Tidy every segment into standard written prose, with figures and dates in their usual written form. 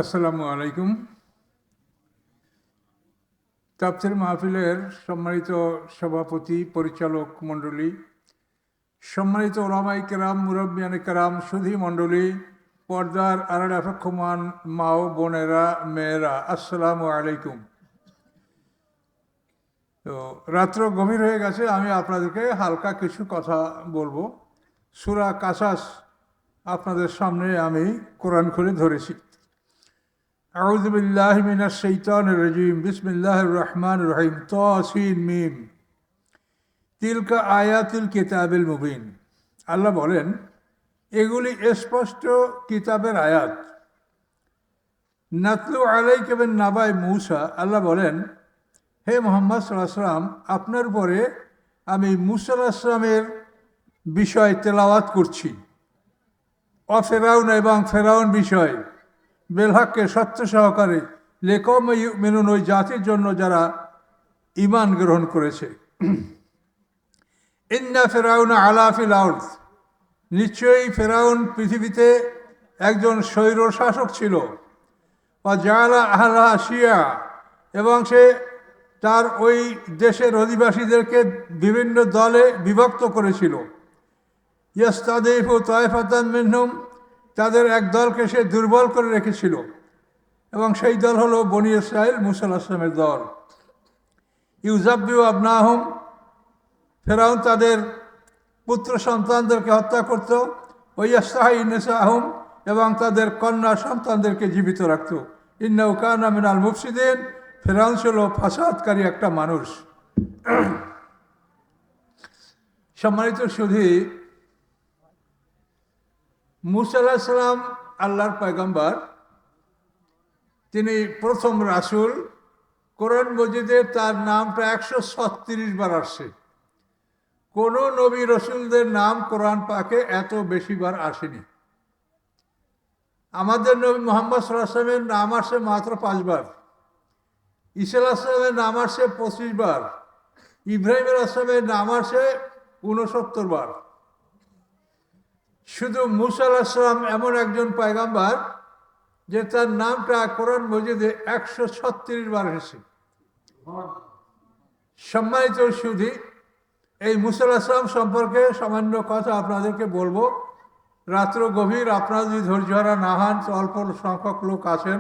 আসসালামু আলাইকুম। তাফসীর মাহফিলের সম্মানিত সভাপতি, পরিচালক মণ্ডলী, সম্মানিত ওলামায়ে কেরাম, মুরব্বিয়ানে কেরাম, সুধী মণ্ডলী, পর্দার আড়াল অপেক্ষমান মা ও বোনেরা, মেয়েরা, আসসালামু আলাইকুম। তো রাত্র গভীর হয়ে গেছে, আমি আপনাদেরকে হালকা কিছু কথা বলবো। সূরা কাসাস আপনাদের সামনে আমি কোরআন খুলে ধরেছি। আউযু বিল্লাহি মিনাশ শাইতানির রাজীম। বিসমিল্লাহির রহমানির রহিম। তাসিন মিম। তিলকা আয়াতুল কিতাবিল মুবিন। আল্লাহ বলেন, এগুলি স্পষ্ট কিতাবের আয়াত। নাতলু আলাইকা মিন নাবাই মূসা। আল্লাহ বলেন, হে মুহাম্মদ সাল্লাল্লাহু আলাইহি ওয়াসাল্লাম, আপনার উপরে আমি মূসা আলাইহিস সালামের বিষয় তেলাওয়াত করছি। ফেরাউন এবং ফেরাউন বিষয় বেলহাককে সত্য সহকারে লেকম মেনুন, ওই জাতির জন্য যারা ঈমান গ্রহণ করেছে। ইন্না ফেরাউন আলা ফিল আরদ। নিশ্চয়ই ফেরাউন পৃথিবীতে একজন স্বৈর শাসক ছিল। জাআলা আহলাহা শিয়া, এবং সে তার ওই দেশের অধিবাসীদেরকে বিভিন্ন দলে বিভক্ত করেছিল। ইয়াস্তাদিফু তায়ফাতান মিনহুম, তাদের এক দলকে সে দুর্বল করে রেখেছিল, এবং সেই দল হলো বনী ইসরাইল, মূসা আলাইহিস সালামের দল। ইউযাব্বিহু আবনাহুম, ফেরাউন তাদের পুত্র সন্তানদেরকে হত্যা করত। ওয়াইয়াস্তাহয়ি নিসাহুম, এবং তাদের কন্যা সন্তানদেরকে জীবিত রাখত। ইন্নাহু কানা মিনাল মুফসিদিন, ফেরাউন ছিল ফাসাদকারী একটা মানুষ। সম্মানিত সুধী, মূসা আলাইহিস সালাম আল্লাহর পয়গম্বর, তিনি প্রথম রাসূল। কোরআন মজিদে তার নামটা 136 বার আসছে। কোনো নবী রসুলদের নাম কোরআন পাকে এত বেশি বার আসেনি। আমাদের নবী মুহাম্মদ সাল্লাল্লাহু আলাইহি ওয়াসাল্লামের নাম আসে মাত্র 5 বার। ঈসা আলাইহিস সালামের নাম আসে 25 বার। ইব্রাহিম আলাইহিস সালামের নাম আসে 69 বার। শুধু মূসা আলাইহিস সালাম এমন একজন পয়গম্বর যে তার নামটা কোরআন মজিদে 136 বার এসেছে। সম্মানিত সুধী, এই মূসা আলাইহিস সালাম সম্পর্কে সামান্য কথা আপনাদেরকে বলবো। রাত্র গভীর, আপনারা যদি ধৈর্যহারা না হন, তো অল্প সংখ্যক লোক আছেন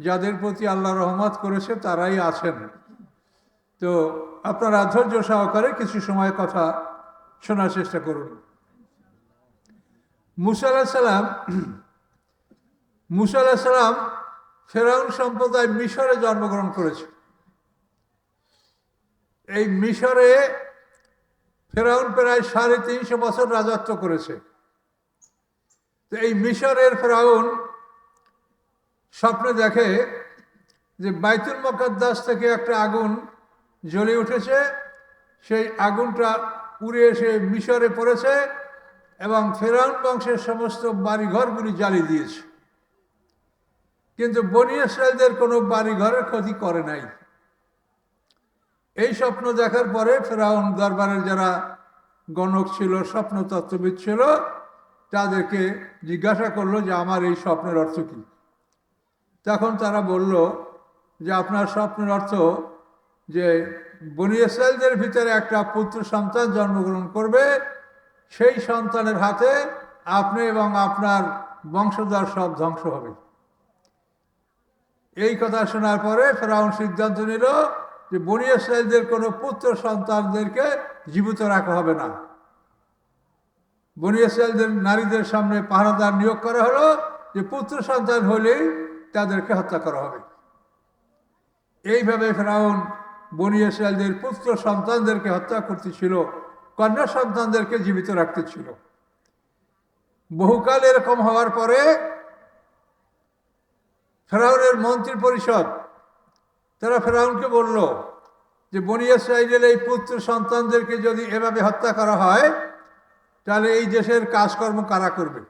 যাদের প্রতি আল্লাহ রহমত করেছে, তারাই আছেন। তো আপনারা ধৈর্য সহকারে কিছু সময় কথা শোনার চেষ্টা করুন। মূসা আলাইহিস সালাম ফেরাউন সম্প্রদায় মিশরে জন্মগ্রহণ করেছে। এই মিশরে ফেরাউন প্রায় 350 বছর রাজত্ব করেছে। তো এই মিশরের ফেরাউন স্বপ্নে দেখে যে বাইতুল মুকাদ্দাস থেকে একটা আগুন জ্বলে উঠেছে। সেই আগুনটা পুড়ে এসে মিশরে পড়েছে এবং ফেরাউন বংশের সমস্ত বাড়িঘরগুলি জ্বালিয়ে দিয়েছে। কিন্তু বনী ইসরাইলদের কোনো বাড়িঘরের ক্ষতি করে নাই। এই স্বপ্ন দেখার পরে ফেরাউন দরবারের যারা গণক ছিল, স্বপ্নতত্ত্ববিদ ছিল, তাদেরকে জিজ্ঞাসা করলো যে আমার এই স্বপ্নের অর্থ কী। তখন তারা বলল যে আপনার স্বপ্নের অর্থ যে বনী ইসরাইলদের ভিতরে একটা পুত্র সন্তান জন্মগ্রহণ করবে, সেই সন্তানের হাতে আপনি এবং আপনার বংশধর সব ধ্বংস হবে। এই কথা শোনার পরে ফেরাউন সিদ্ধান্ত নিল যে বনী ইসরাইলদের কোনো পুত্র সন্তানদেরকে জীবিত রাখা হবে না। বনী ইসরাইলদের নারীদের সামনে পাহারাদার নিয়োগ করা হলো যে পুত্র সন্তান হলেই তাদেরকে হত্যা করা হবে। এইভাবে ফেরাউন বনী ইসরাইলদের পুত্র সন্তানদেরকে হত্যা করতেছিল, কন্যা সন্তানদেরকে জীবিত রাখতেছিল। বহুকাল এরকম হওয়ার পরে ফেরাউনের মন্ত্রী পরিষদ তারা ফেরাউনকে বলল যে বনী ইসরাইলের এই পুত্র সন্তানদেরকে যদি এভাবে হত্যা করা হয়, তাহলে এই দেশের কাজকর্ম কারা করবে?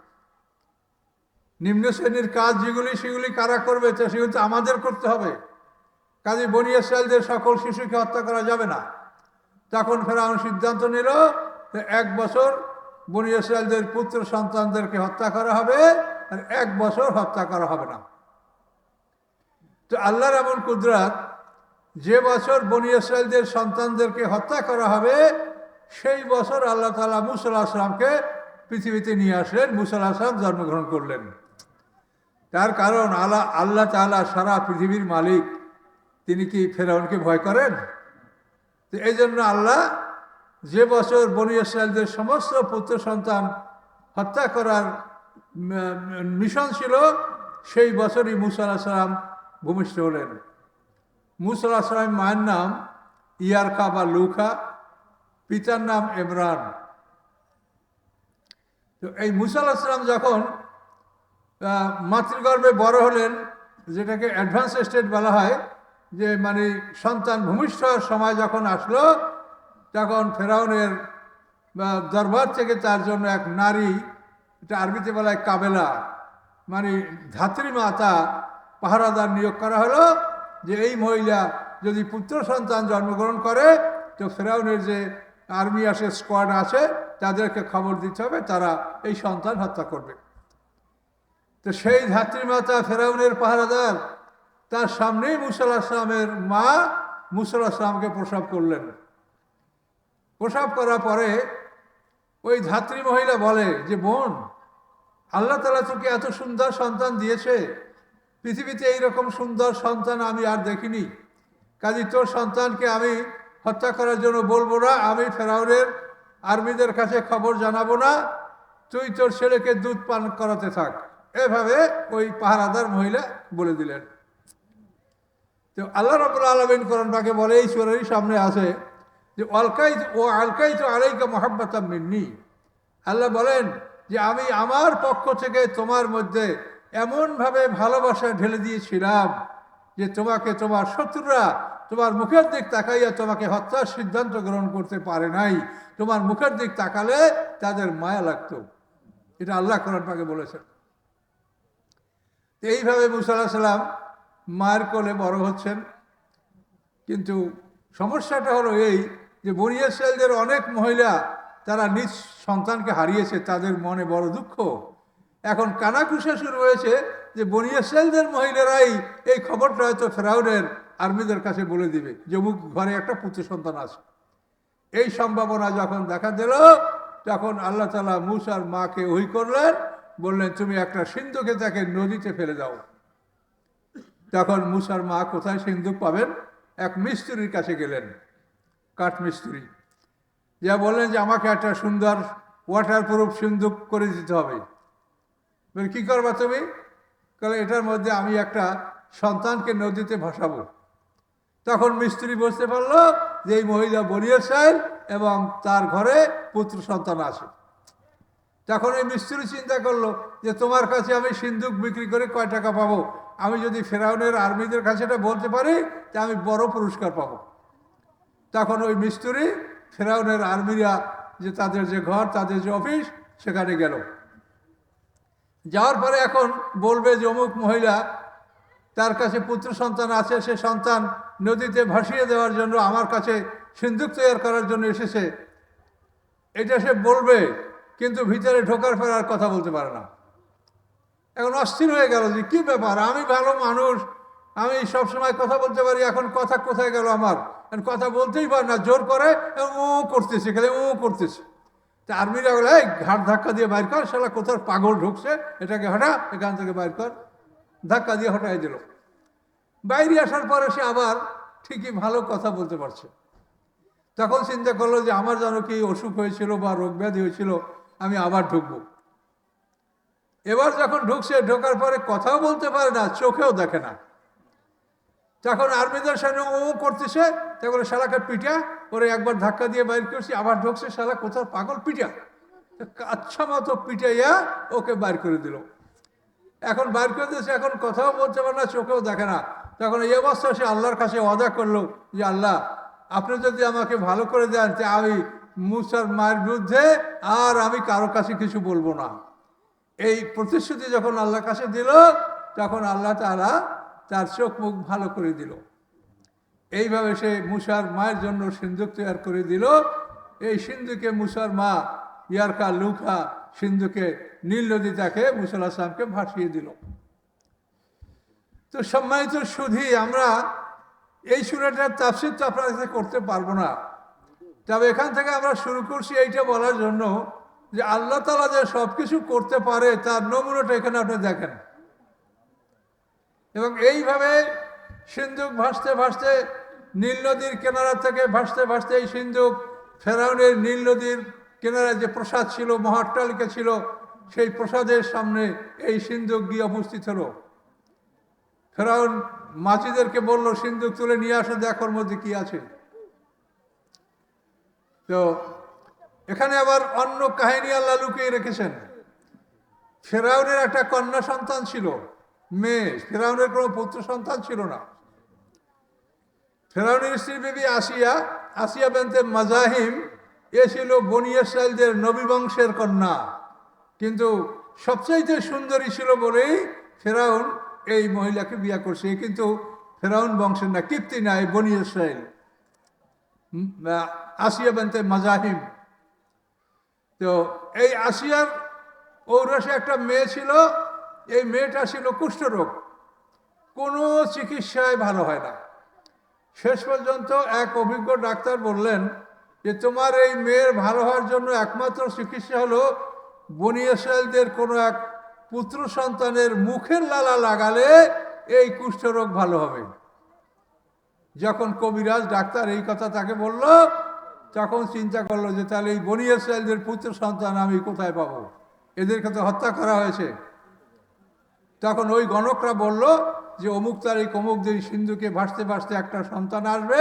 নিম্ন শ্রেণীর কাজ যেগুলি, সেগুলি কারা করবে? তো সেগুলি তো আমাদের করতে হবে। কাজে বনী ইসরাইলদের সকল শিশুকে হত্যা করা যাবে না। তখন ফেরাউন সিদ্ধান্ত নিল 1 বছর বনী ইসরাইলদের পুত্র সন্তানদেরকে হত্যা করা হবে, আর 1 বছর হত্যা করা হবে না। তো আল্লাহর এমন কুদরত, যে বছর বনী ইসরাইলদের সন্তানদেরকে হত্যা করা হবে সেই বছর আল্লাহ তাআলা মূসা আলাইহিস সালামকে পৃথিবীতে নিয়ে আসলেন, মূসা আলাইহিস সালাম জন্মগ্রহণ করলেন। তার কারণ আল্লাহ তাআলা সারা পৃথিবীর মালিক, তিনি কি ফেরাউনকে ভয় করেন? তো এই জন্য আল্লাহ যে বছর বনী ইসরাইলদের সমস্ত পুত্র সন্তান হত্যা করার মিশন ছিল, সেই বছরই মূসা আলাইহিস সালাম ভূমিষ্ঠ হলেন। মূসা আলাইহিস সালামের মায়ের নাম ইয়ারকা বা লুখা, পিতার নাম ইমরান। তো এই মূসা আলাইহিস সালাম যখন মাতৃগর্ভে বড় হলেন, যেটাকে অ্যাডভান্স স্টেট বলা হয়, যে মানে সন্তান ভূমিষ্ঠ হওয়ার সময় যখন আসলো, তখন ফেরাউনের দরবার থেকে তার জন্য এক নারী, এটা আরবিতে বলা হয় কাবেলা, মানে ধাত্রী মাতা পাহারাদার নিয়োগ করা হলো, যে এই মহিলা যদি পুত্র সন্তান জন্মগ্রহণ করে তো ফেরাউনের যে আর্মি আসে, স্কোয়াড আছে, তাদেরকে খবর দিতে হবে, তারা এই সন্তান হত্যা করবে। তো সেই ধাত্রী মাতা ফেরাউনের পাহারাদার তার সামনেই মূসা আলাইহিস সালামের মা মূসা আলাইহিস সালামকে প্রসব করলেন। প্রসব করার পরে ওই ধাত্রী মহিলা বলে যে, বোন, আল্লাহ তাআলা তোকে এত সুন্দর সন্তান দিয়েছে, পৃথিবীতে এইরকম সুন্দর সন্তান আমি আর দেখিনি, কাজে তোর সন্তানকে আমি হত্যা করার জন্য বলবো না, আমি ফেরাউনের আর্মিদের কাছে খবর জানাবো না, তুই তোর ছেলেকে দুধ পান করাতে থাক। এভাবে ওই পাহারাদার মহিলা বলে দিলেন। তো আল্লাহ রাব্বুল আলামিন কোরআন পাকে বলে, এই সূরারই সামনে আছে যে আলকাইতু আলাইকা মুহাব্বাতাম মিন্নি। আল্লাহ বলেন যে আমি আমার পক্ষ থেকে তোমার মধ্যে এমনভাবে ভালোবাসা ঢেলে দিয়েছিলাম যে তোমাকে তোমার শত্রুরা তোমার মুখের দিক তাকাইয়া তোমাকে হত্যার সিদ্ধান্ত গ্রহণ করতে পারে নাই। তোমার মুখের দিক তাকালে তাদের মায়া লাগতো। এটা আল্লাহ কোরআন পাকে বলেছেন। এইভাবে মূসা আলাইহিস সালাম মায়ের কোলে বড় হচ্ছেন। কিন্তু সমস্যাটা হলো এই যে বনী ইসরাইলদের অনেক মহিলা তারা নিজ সন্তানকে হারিয়েছে, তাদের মনে বড় দুঃখ। এখন কানাঘুষা শুরু হয়েছে যে বনী ইসরাইলদের মহিলারাই এই খবরটা হয়তো ফেরাউনের আর্মিদের কাছে বলে দিবে যে অমুক ঘরে একটা পুত্র সন্তান আছে। এই সম্ভাবনা যখন দেখা দিল, তখন আল্লাহ তাআলা মূসার মাকে ওহী করলেন, বললেন তুমি একটা সিন্ধুকে তাকে নদীতে ফেলে দাও। তখন মূসার মা কোথায় সিন্ধুক পাবেন? এক মিস্ত্রির কাছে গেলেন, কাঠ মিস্ত্রি, যা বললেন যে আমাকে একটা সুন্দর ওয়াটারপ্রুফ সিন্ধুক করে দিতে হবে। বলে কী করবা তুমি? বলে এটার মধ্যে আমি একটা সন্তানকে নদীতে ভাসাবো। তখন মিস্ত্রি বুঝতে পারলো যে এই মহিলা বনী ইসরাইল এবং তার ঘরে পুত্র সন্তান আছে। তখন এই মিস্ত্রি চিন্তা করলো যে তোমার কাছে আমি সিন্ধুক বিক্রি করে কয় টাকা পাবো? আমি যদি ফেরাউনের আর্মিদের কাছে এটা বলতে পারি তা আমি বড় পুরস্কার পাবো। তখন ওই মিস্ত্রি ফেরাউনের আর্মিরা যে তাদের যে ঘর, তাদের যে অফিস, সেখানে গেল। যাওয়ার পরে এখন বলবে যে অমুক মহিলা, তার কাছে পুত্র সন্তান আছে, সে সন্তান নদীতে ভাসিয়ে দেওয়ার জন্য আমার কাছে সিন্ধুক তৈরি করার জন্য এসেছে, এটা সে বলবে, কিন্তু ভিতরে ঢোকার ফেরার কথা বলতে পারে না। এখন অস্থির হয়ে গেল যে কী ব্যাপার, আমি ভালো মানুষ, আমি সবসময় কথা বলতে পারি, এখন কথা কোথায় গেল আমার? কথা বলতেই পারে না, জোর করে ও করতেছে, খেলে ও করতেছে। তা আর্মিরা বলে এই ঘাট ধাক্কা দিয়ে বাইর কর, শালা কোথাও পাগল ঢুকছে, এটাকে হটা, এখান থেকে বাইর কর। ধাক্কা দিয়ে হটাই দিল। বাইরে আসার পরে সে আবার ঠিকই ভালো কথা বলতে পারছে। তখন চিন্তা করলো যে আমার যেন কি অসুখ হয়েছিল বা রোগ ব্যাধি হয়েছিল, আমি আবার ঢুকবো। এবার যখন ঢুকছে, ঢোকার পরে কথাও বলতে পারে না, চোখেও দেখে না। তখন আর্মিদের সামনে ও করতেছে, তখন শালাকে পিটা করে একবার ধাক্কা দিয়ে বাইর করছি, আবার ঢুকছে, শালা কোথাও পাগল, পিটা। আচ্ছা মতো পিটাইয়া ওকে বাইর করে দিল। এখন বাইর করে দিয়েছে, এখন কথাও বলতে পারে না, চোখেও দেখে না। তখন এই অবস্থা সে আল্লাহর কাছে ওয়াদা করলো যে আল্লাহ, আপনি যদি আমাকে ভালো করে দেন তা আমি মূসার মায়ের বিরুদ্ধে আর আমি কারো কাছে কিছু বলবো না। এই প্রতিশ্রুতি যখন আল্লাহর কাছে দিল, তখন আল্লাহ তাআলা তার চোখ মুখ ভালো করে দিল। এইভাবে সে মূসার মায়ের জন্য সিন্ধুক তৈরি করে দিল। এই সিন্ধুকে মূসার মা ইয়ারকা লুখা সিন্ধুকে নীল নদী তাকে মূসা আলাইহিস সালামকে ভাসিয়ে দিল। তো সম্মানিত সুধী, আমরা এই সূরাটার তাফসীর তো আপনার কাছে করতে পারবো না, তবে এখান থেকে আমরা শুরু করছি এইটা বলার জন্য যে আল্লাহ তাআলা যে সব কিছু করতে পারে তার নমুনাটা এখানে আপনি দেখেন। এবং এইভাবে সিন্ধুক ভাসতে ভাসতে নীল নদীর কিনারা থেকে ভাসতে ভাসতে এই সিন্ধুক ফেরাউনের নীল নদীর কিনারায় যে প্রসাদ ছিল, মহাট্টালিকা ছিল, সেই প্রসাদের সামনে এই সিন্ধুক গিয়ে উপস্থিত হলো। ফেরাউন মাছিদেরকে বলল, সিন্ধুক তুলে নিয়ে আসো, দেখোর মধ্যে কি আছে। তো এখানে আবার অন্য কাহিনী আল্লাহ লুকিয়ে রেখেছেন। ফেরাউনের একটা কন্যা সন্তান ছিল, মেয়ে। ফেরাউনের কোনো পুত্র সন্তান ছিল না। ফেরাউনের স্ত্রী বিবি আসিয়া, আসিয়া বিনতে মাজাহিম, এ ছিল বনী ইসরাইলদের নবী বংশের কন্যা। কিন্তু সবচাইতে সুন্দরী ছিল বলেই ফেরাউন এই মহিলাকে বিয়ে করছে। কিন্তু ফেরাউন বংশের না, কিপ্তি না, এই বনী ইসরাইল, আসিয়া বিনতে মাজাহিম। তো এই আসিয়ার ঔরসে একটা মেয়ে ছিল। এই মেয়েটা ছিল কুষ্ঠরোগ, কোনো চিকিৎসায় ভালো হয় না। শেষ পর্যন্ত এক অভিজ্ঞ ডাক্তার বললেন যে তোমার এই মেয়ের ভালো হওয়ার জন্য একমাত্র চিকিৎসা হলো বনী ইসরাইলদের কোনো এক পুত্র সন্তানের মুখের লালা লাগালে এই কুষ্ঠরোগ ভালো হবে। যখন কবিরাজ ডাক্তার এই কথা তাকে বলল, তখন চিন্তা করলো যে তাহলে এই বনী ইসরাইলদের পুত্র সন্তান আমি কোথায় পাবো, এদেরকে তো হত্যা করা হয়েছে। তখন ওই গণকরা বলল যে অমুক তারিখ অমুক দিন সিন্ধুকে ভাসতে ভাসতে একটা সন্তান আসবে,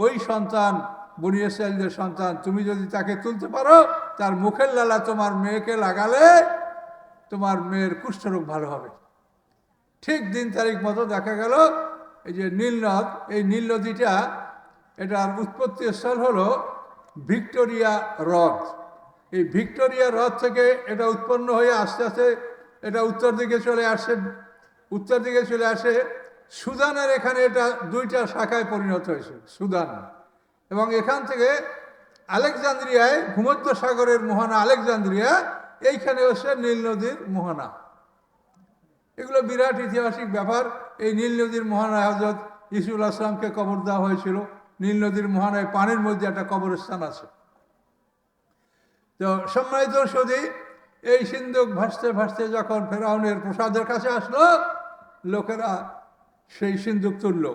ওই সন্তান বনী ইসরাইলদের সন্তান। তুমি যদি তাকে তুলতে পারো, তার মুখের লালা তোমার মেয়েকে লাগালে তোমার মেয়ের কুষ্ঠরোগ ভালো হবে। ঠিক দিন তারিখ মতো দেখা গেল এই যে নীলনদ, এই নীল নদীটা, এটার উৎপত্তি স্থল হলো ভিক্টোরিয়া হ্রদ। এই ভিক্টোরিয়া হ্রদ থেকে এটা উৎপন্ন হয়ে আস্তে আস্তে এটা উত্তর দিকে চলে আসে। উত্তর দিকে চলে আসে সুদানের, এখানে এটা দুইটা শাখায় পরিণত হয়েছে, সুদান। এবং এখান থেকে আলেকজান্দ্রিয়ায়, ভূমধ্য সাগরের মোহনা আলেকজান্দ্রিয়া, এইখানে হচ্ছে নীল নদীর মোহনা। এগুলো বিরাট ঐতিহাসিক ব্যাপার। এই নীল নদীর মোহনায় হযরত ঈসা আলাইহিস সালামকে কবর দেওয়া হয়েছিল। নীল নদীর মোহনায় পানির মধ্যে একটা কবরস্থান আছে। তো সম্মানিত সুধী, এই সিন্ধুক ভাসতে ভাসতে যখন ফেরাউনের প্রসাদের কাছে আসলো, লোকেরা সেই সিন্ধুক তুলল।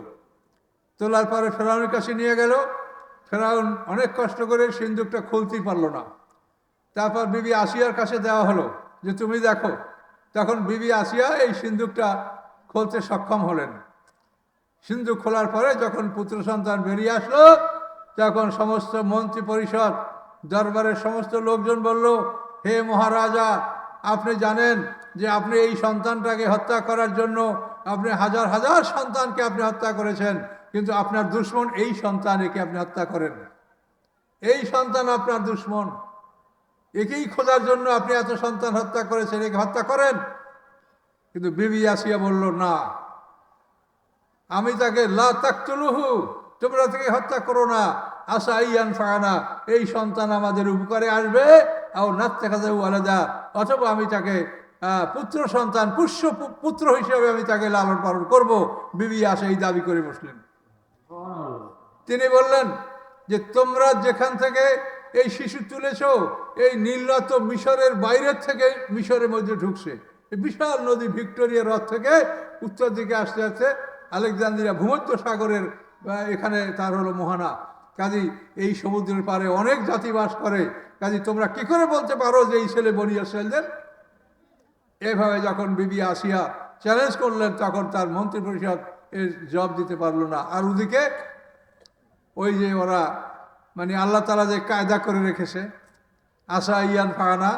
তোলার পরে ফেরাউনের কাছে নিয়ে গেল। ফেরাউন অনেক কষ্ট করে সিন্ধুকটা খুলতেই পারলো না। তারপর বিবি আসিয়ার কাছে দেওয়া হলো যে তুমি দেখো। তখন বিবি আসিয়া এই সিন্ধুকটা খুলতে সক্ষম হলেন। সিন্ধুক খোলার পরে যখন পুত্র সন্তান বেরিয়ে আসলো, তখন সমস্ত মন্ত্রী পরিষদ, দরবারের সমস্ত লোকজন বলল, হে মহারাজা, আপনি জানেন যে আপনি এই সন্তানটাকে হত্যা করার জন্য আপনি হাজার হাজার সন্তানকে আপনি হত্যা করেছেন, কিন্তু আপনার দুশ্মন এই সন্তান, একে আপনি হত্যা করেন। এই সন্তান আপনার দুশ্মন, একেই খোঁজার জন্য আপনি এত সন্তান হত্যা করেছেন, একে হত্যা করেন। কিন্তু বিবি আসিয়া বলল, না, আমি তাকে লা তাকতুলুহু, তোমরা তাকে হত্যা করো না, আশা ইয়ান ফাগানা, এই সন্তান আমাদের উপকারে আসবে, আর নাত্তাখাযাহু আলাদা, অথবা আমি তাকে পুত্র সন্তান, পুষ্য পুত্র হিসেবে আমি তাকে লালন পালন করব। বিবি আসা এই দাবি করে বসলেন। তিনি বললেন যে তোমরা যেখান থেকে এই শিশু তুলেছ, এই নীলনদ তো মিশরের বাইরের থেকে মিশরের মধ্যে ঢুকছে। এই বিশাল নদী ভিক্টোরিয়া হ্রদ থেকে উত্তর দিকে আসতে আসতে আলেকজান্দ্রিয়া ভূমধ্য সাগরের এখানে তার হলো মোহনা। কাজী এই সমুদ্রের পারে অনেক জাতি বাস করে। কাজী তোমরা কি করে বলতে পারো যে এই ছেলে বনী ইসরাইলদের? এভাবে যখন বিবি আসিয়া চ্যালেঞ্জ করলেন, তখন তার মন্ত্রী পরিষদ এর জবাব দিতে পারলো না। আর ওদিকে ওই যে ওরা মানে আল্লাহ তাআলা যে কায়দা করে রেখেছে, আশা ইয়ান ফাগানা,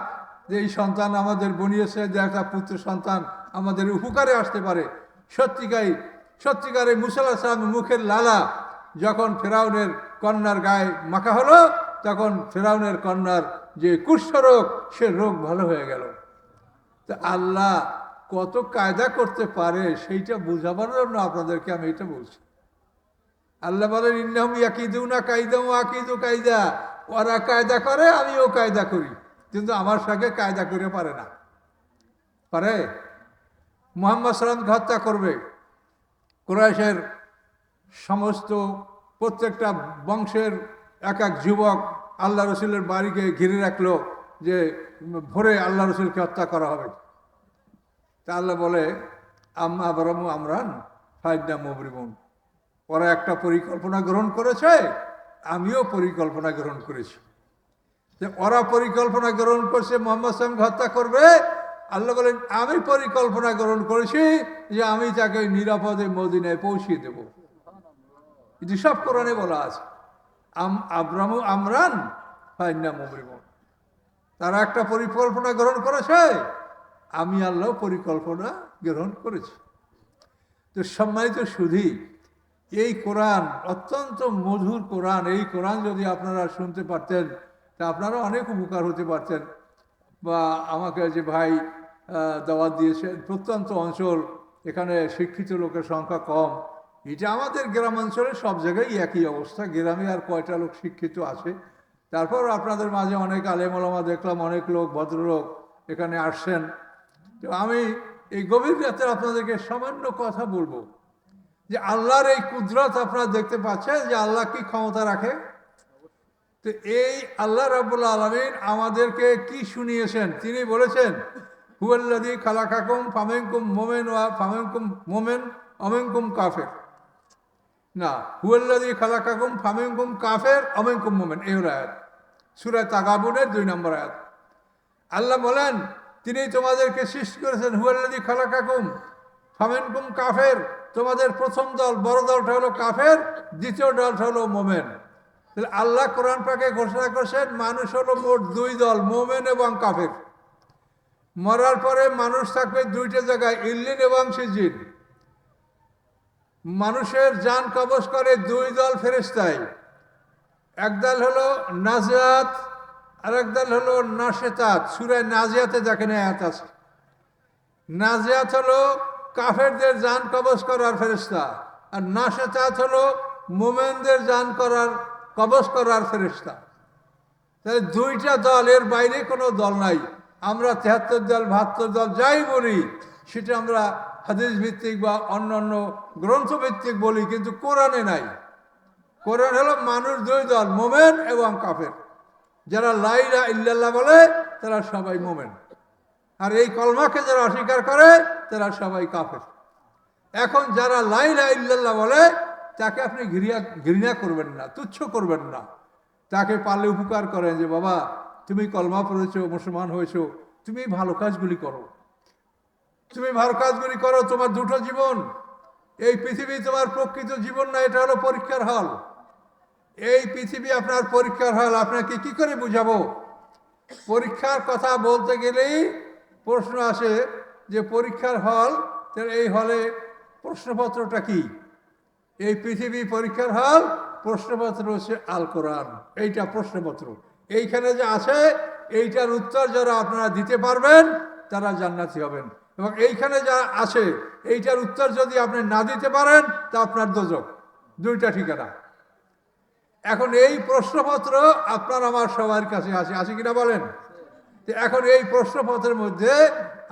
যে এই সন্তান আমাদের বনী ইসরাইলদের একটা পুত্র সন্তান আমাদের উপকারে আসতে পারে। সত্যিকারে মুসা আলাইহিস সালামের মুখের লালা যখন ফেরাউনের কন্যার গায়ে মাখা হলো, তখন ফেরাউনের কন্যার যে কুষ্ঠরোগ, সে রোগ ভালো হয়ে গেল। তা আল্লাহ কত কায়দা করতে পারে সেইটা বোঝাবার জন্য আপনাদেরকে আমি এটা বলছি। আল্লাহ বলেন, ইন্নাহুম ইয়াকিদুনা কাইদা ওয়া আকিদু কাইদা, ওরা কায়দা করে, আমিও কায়দা করি, কিন্তু আমার সঙ্গে কায়দা করে পারে না। পারে মুহাম্মদ সাল্লাল্লাহু আলাইহি ওয়াসাল্লামকে হত্যা করবে, কুরাইশের সমস্ত প্রত্যেকটা বংশের এক এক যুবক আল্লাহ রসুলের বাড়িকে ঘিরে রাখলো যে ভোরে আল্লাহ রসুলকে হত্যা করা হবে। তা আল্লাহ বলে আম্মা বরমু আমরান ফাইদা মুবরিমুন, ওরা একটা পরিকল্পনা গ্রহণ করেছে, আমিও পরিকল্পনা গ্রহণ করেছি। যে ওরা পরিকল্পনা গ্রহণ করছে মোহাম্মদ সাল্লামকে হত্যা করবে, আল্লাহ বলেন আমি পরিকল্পনা গ্রহণ করেছি যে আমি তাকে নিরাপদে মদিনায় পৌঁছিয়ে দেব। এটি সব কোরআনে বলা আছে। আব্রামু আমরান ফাইন্না মুবরিমুন, তারা একটা পরিকল্পনা গ্রহণ করেছে, আমি আল্লাহ পরিকল্পনা গ্রহণ করেছি। তো সম্মানিত সুধী, এই কোরআন অত্যন্ত মধুর কোরআন। এই কোরআন যদি আপনারা শুনতে পারতেন তা আপনারা অনেক উপকার হতে পারতেন। বা আমাকে যে ভাই দাওয়াত দিয়েছেন, প্রত্যন্ত অঞ্চল, এখানে শিক্ষিত লোকের সংখ্যা কম। এটা আমাদের গ্রামাঞ্চলে সব জায়গায় একই অবস্থা। গ্রামে আর কয়টা লোক শিক্ষিত আছে? তারপর আপনাদের মাঝে অনেক আলেম ওলামা দেখলাম, অনেক লোক ভদ্রলোক এখানে আসছেন। তো আমি এই গভীর রাতে আপনাদেরকে সামান্য কথা বলবো যে আল্লাহর এই কুদরত আপনারা দেখতে পাচ্ছেন যে আল্লাহ কি ক্ষমতা রাখে। তো এই আল্লাহ রাব্বুল আলামিন আমাদেরকে কি শুনিয়েছেন? তিনি বলেছেন হুয়াল্লাযী খালাকাকুম ফামিনকুম মুমিন ওয়া ফামিনকুম মুমিন অমিনকুম কাফের। না, হুয়াল্লাযী খালাকাকুম ফামিনকুম কাফের অমিনকুম মুমিন, এই হলো আয়াত, সূরা তাগাবুনের 2 নম্বর আয়াত। আল্লাহ বলেন তিনি তোমাদেরকে সৃষ্টি করেছেন, হুয়াল্লাযী খালাকাকুম ফামিনকুম কাফের, তোমাদের প্রথম দল বড় দলটা হলো কাফের, দ্বিতীয় দলটা হলো মোমেন। আল্লাহ কোরআন পাকে ঘোষণা করছেন মানুষ হলো মোট 2 দল, মোমেন এবং কাফের। মরার পরে মানুষ থাকবে 2টা জায়গায়, ইল্লিন এবং সিজিন। মানুষের জান কবজ করে 2 দল ফেরেশতায়, এক দল হলো নাজিয়াত আর এক দল হলো নাশিতাত। সূরা নাজিয়াতে দেখেন আয়াত আছে। নাজিয়াত হলো কাফেরদের জান কবজ করার ফেরেশতা, আর নাশিতাত হলো মুমিনদের জান কবজ করার ফেরেশতা। তাহলে 2টা দল, এর বাইরে কোনো দল নাই। আমরা 73 দল 72 দল যাই বলি সেটা আমরা হাদিস ভিত্তিক বা অন্যান্য গ্রন্থ ভিত্তিক বলি, কিন্তু কোরআনে নাই। কোরআন হলো মানুষ 2 দল, মোমেন এবং কাফের। যারা লা ইলাহা ইল্লাল্লাহ বলে তারা সবাই মোমেন, আর এই কলমাকে যারা অস্বীকার করে তারা সবাই কাফের। এখন যারা লা ইলাহা ইল্লাল্লাহ বলে তাকে আপনি ঘৃণা করবেন না, তুচ্ছ করবেন না। তাকে পারলে উপকার করেন যে বাবা তুমি কলমা পড়েছো, মুসলমান হয়েছো, তুমি ভালো কাজগুলি করো, তুমি ভালো কাজগুলি করো। তোমার 2টো জীবন, এই পৃথিবী তোমার প্রকৃত জীবন না, এটা হলো পরীক্ষার হল। এই পৃথিবী আপনার পরীক্ষার হল। আপনাকে কি করে বুঝাবো? পরীক্ষার কথা বলতে গেলেই প্রশ্ন আসে যে পরীক্ষার হল, এই হলে প্রশ্নপত্রটা কি? এই পৃথিবী পরীক্ষার হল, প্রশ্নপত্র হচ্ছে আল কোরআন। এইটা প্রশ্নপত্র, এইখানে যে আছে এইটার উত্তর যারা আপনারা দিতে পারবেন তারা জান্নাতি হবেন, এবং এইখানে যা আছে এইটার উত্তর যদি আপনি না দিতে পারেন তা আপনার দোজখ। 2টা ঠিকানা। এখন এই প্রশ্নপত্র আপনার আমার সবার কাছে আছে কিনা বলেন? এখন এই প্রশ্নপত্রের মধ্যে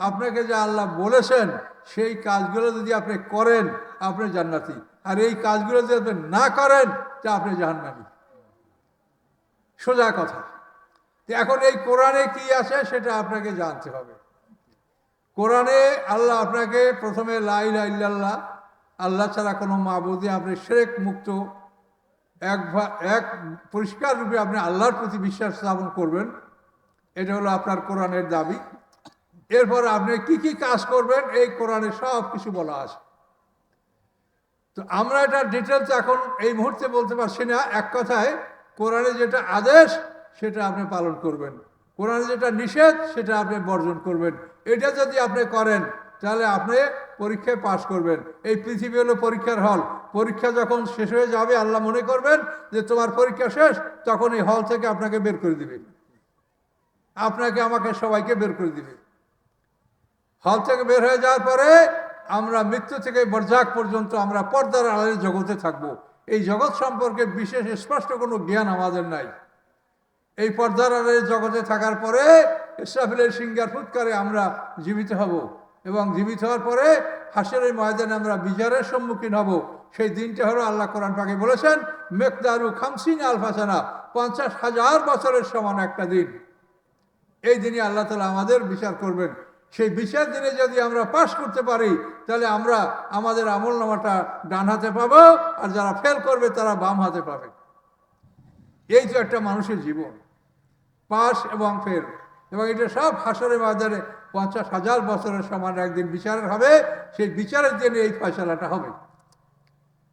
আপনাকে যা আল্লাহ বলেছেন সেই কাজগুলো যদি আপনি করেন আপনি জান্নাতি, আর এই কাজগুলো যদি আপনি না করেন তা আপনি জাহান্নামী। সোজা কথা। এখন এই কোরআনে কি আছে সেটা আপনাকে জানতে হবে। কোরআনে আল্লাহ আপনাকে প্রথমে লা ইলাহা ইল্লাল্লাহ, আল্লাহ ছাড়া কোনো মাবুদে আপনি শিরক মুক্ত, এক পরিষ্কার রূপে আপনি আল্লাহর প্রতি বিশ্বাস স্থাপন করবেন, এটা হলো আপনার কোরআনের দাবি। এরপর আপনি কি কি কাজ করবেন এই কোরআনে সব কিছু বলা আছে। তো আমরা এটা ডিটেলস এখন এই মুহূর্তে বলতে পারছি না। এক কথায় কোরআনে যেটা আদেশ সেটা আপনি পালন করবেন, কোরআনে যেটা নিষেধ সেটা আপনি বর্জন করবেন। এটা যদি আপনি করেন তাহলে আপনি পরীক্ষায় পাশ করবেন। এই পৃথিবী হলো পরীক্ষার হল। পরীক্ষা যখন শেষ হয়ে যাবে আল্লাহ মনে করবেন যে তোমার পরীক্ষা শেষ, তখন এই হল থেকে আপনাকে বের করে দিবে, আপনাকে আমাকে সবাইকে বের করে দিবে। হল থেকে বের হয়ে যাওয়ার পরে আমরা মৃত্যু থেকে বরজাক পর্যন্ত আমরা পর্দার আড়ালের জগতে থাকব। এই জগৎ সম্পর্কে বিশেষ স্পষ্ট কোনো জ্ঞান আমাদের নাই। এই পর্দার আড়ালের জগতে থাকার পরে ইসরাফিলের সিংহার ফুৎকারে আমরা জীবিত হব। এবং জীবিত হওয়ার পরে হাসরের ময়দানে আমরা বিচারের সম্মুখীন হব। সেই দিনটা হলো আল্লাহ কোরআন পাকে বলেছেন মেকদারু খামসিন আলফাসানা, 50,000 বছরের সমান একটা দিন। এই দিনে আল্লাহ তাআলা আমাদের বিচার করবেন। সেই বিচার দিনে যদি আমরা পাশ করতে পারি তাহলে আমরা আমাদের আমল নামাটা ডান হাতে পাবো, আর যারা ফেল করবে তারা বাম হাতে পাবে। এই তো একটা মানুষের জীবন, পাস এবং ফেল। এবং এটা সব হাসরের ময়দানে 50,000 বছরের সমান একদিন বিচারের হবে। সেই বিচারের দিনে এই ফয়সালাটা হবে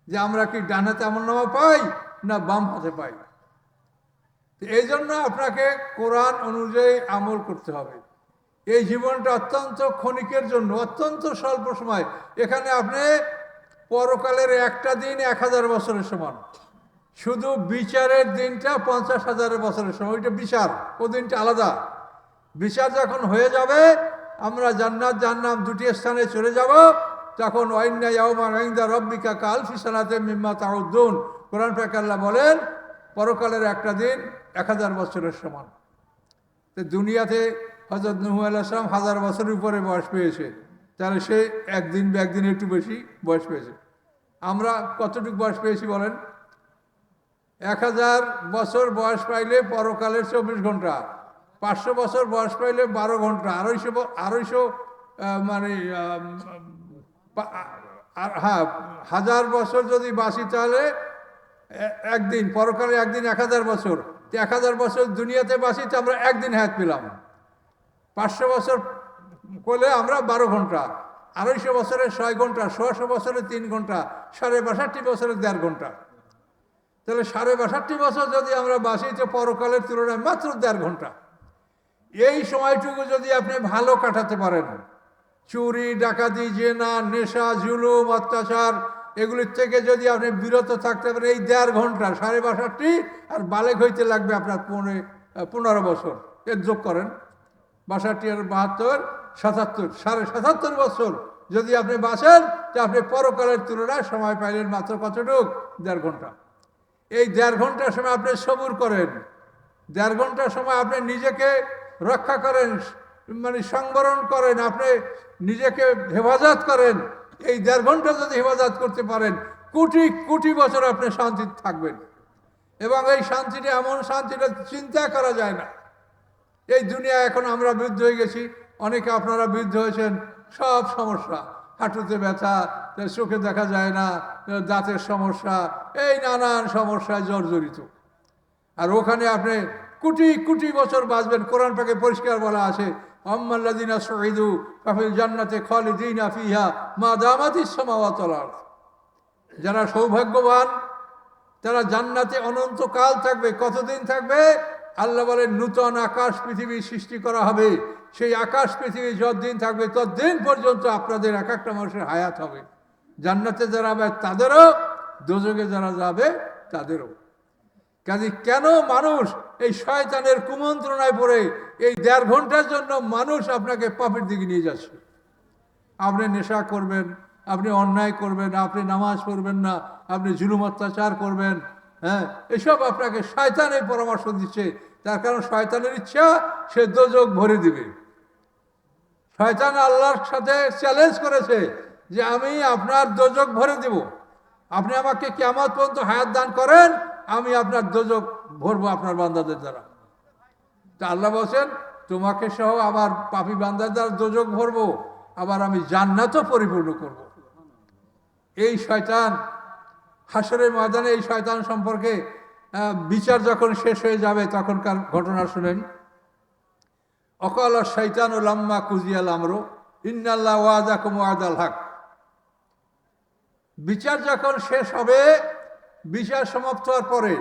যে আমরা কি ডান হাতে আমলনামা পাই না বাম হাতে পাই। এই জন্য আপনাকে কোরআন অনুযায়ী আমল করতে হবে। এই জীবনটা অত্যন্ত ক্ষণিকের জন্য, অত্যন্ত স্বল্প সময়। এখানে আপনি পরকালের একটা দিন 1000 বছরের সমান, শুধু বিচারের দিনটা 50,000 বছরের সমান। ওইটা বিচার, ও দিনটা আলাদা। বিচার যখন হয়ে যাবে, আমরা জান্নাত জাহান্নাম দুটি স্থানে চলে যাব, তখন ওয়াইন্না ইয়াওমান ইনদা রাব্বিকা কালফি সানাতিন মিম্মা তাউদ্দুন। কোরআন পাকে আল্লাহ বলেন পরকালের একটা দিন 1000 বছরের সমান। তো দুনিয়াতে হযরত নূহ আলাইহিস সালাম 1000 বছরের উপরে বয়স পেয়েছে, তাহলে সে একদিন একটু বেশি বয়স পেয়েছে। আমরা কতটুকু বয়স পেয়েছি বলেন? 1000 বছর বয়স পাইলে পরকালের 24 ঘন্টা, 500 বছর বয়স পাইলে 12 ঘন্টা, 250 মানে হ্যাঁ 1000 বছর যদি বাঁচি তাহলে একদিন, পরকালে একদিন 1000 বছর। 1000 বছর দুনিয়াতে বাঁচি তো আমরা একদিন হায়াত পেলাম। 500 বছর করলে আমরা 12 ঘন্টা, 250 বছরে 6 ঘন্টা, 100 বছরে 3 ঘন্টা, 62 বছরে 1.5 ঘন্টা। তাহলে 62 বছর যদি আমরা বাঁচি তো পরকালের তুলনায় মাত্র 1.5 ঘন্টা। এই সময়টুকু যদি আপনি ভালো কাটাতে পারেন, চুরি ডাকাতি জেনা নেশা জুলুম অত্যাচার এগুলির থেকে যদি আপনি বিরত থাকতে পারেন, এই 1.5 ঘন্টা 62 আর বালেক হইতে লাগবে আপনার 15 বছর। এর যোগ করেন, 62 আর 72 77, 77.5 বছর যদি আপনি বাঁচেন তো আপনি পরকালের তুলনায় সময় পাইলেন মাত্র কতটুক? 1.5 ঘন্টা। এই 1.5 ঘন্টার সময় আপনি সবুর করেন, 1.5 ঘন্টার সময় আপনি নিজেকে রক্ষা করেন, মানে সংবরণ করেন, আপনি নিজেকে হেফাজত করেন। এই 1.5 ঘন্টা যদি হেফাজত করতে পারেন, কোটি কোটি বছর আপনি শান্তিতে থাকবেন। এবং এই শান্তিটা এমন শান্তিটা চিন্তা করা যায় না। এই দুনিয়া এখন আমরা বৃদ্ধ হয়ে গেছি, অনেকে আপনারা বৃদ্ধ হয়েছেন, সব সমস্যা, হাঁটুতে ব্যথা, চোখে দেখা যায় না, দাঁতের সমস্যা, এই নানান সমস্যায় জর্জরিত। আর ওখানে আপনি কোটি কোটি বছর বাঁচবেন। কোরআন পাকে পরিষ্কার বলা আছে আম্মাল্লাযিনা সুঈদু ফাফিল জান্নাতি খালিদিনা ফিহা মা দামাতিস সামাওয়াতু ওয়াল আরদ। যারা সৌভাগ্যবান তারা জান্নাতে অনন্তকাল থাকবে। কতদিন থাকবে? আল্লাহ বলেন নূতন আকাশ পৃথিবী সৃষ্টি করা হবে। সেই আকাশ পৃথিবী যতদিন থাকবে ততদিন পর্যন্ত আপনাদের এক একটা মানুষের হায়াত হবে। জান্নাতে যারা যাবে তাদেরও, দোজখে যারা যাবে তাদেরও। কাজে কেন মানুষ এই শয়তানের কুমন্ত্রণায় পড়ে এই 1.5 ঘন্টার জন্য মানুষ আপনাকে পাপের দিকে নিয়ে যাচ্ছে? আপনি নেশা করবেন, আপনি অন্যায় করবেন, আপনি নামাজ পড়বেন না, আপনি জুলুম অত্যাচার করবেন, হ্যাঁ, এসব আপনাকে শয়তানের পরামর্শ দিচ্ছে। তার কারণ শয়তানের ইচ্ছা সে দোজখ ভরে দিবে। শয়তান আল্লাহর সাথে চ্যালেঞ্জ করেছে যে আমি আপনার দোজখ ভরে দেব, আপনি আমাকে কিয়ামত পর্যন্ত হায়াত দান করেন, আমি আপনার দোজখ ভরবো আপনার বান্দাদের দ্বারা। তা আল্লাহ বলছেন তোমাকে সহ আবার পাপী বান্দাদের দ্বারা দোজখ ভরবো, আবার আমি জান্নাতও পরিপূর্ণ করব। এই শয়তান হাসরের ময়দানে এই শয়তান সম্পর্কে বিচার যখন শেষ হয়ে যাবে তখনকার ঘটনা শুনেন। অকাল শয়তান লাম্মা কুজিয়াল আমরু ইন্নাল্লাহ ওয়াদাকুম ওয়াদাল হক। বিচার যখন শেষ হবে, বিচার সমাপ্ত হওয়ার পরে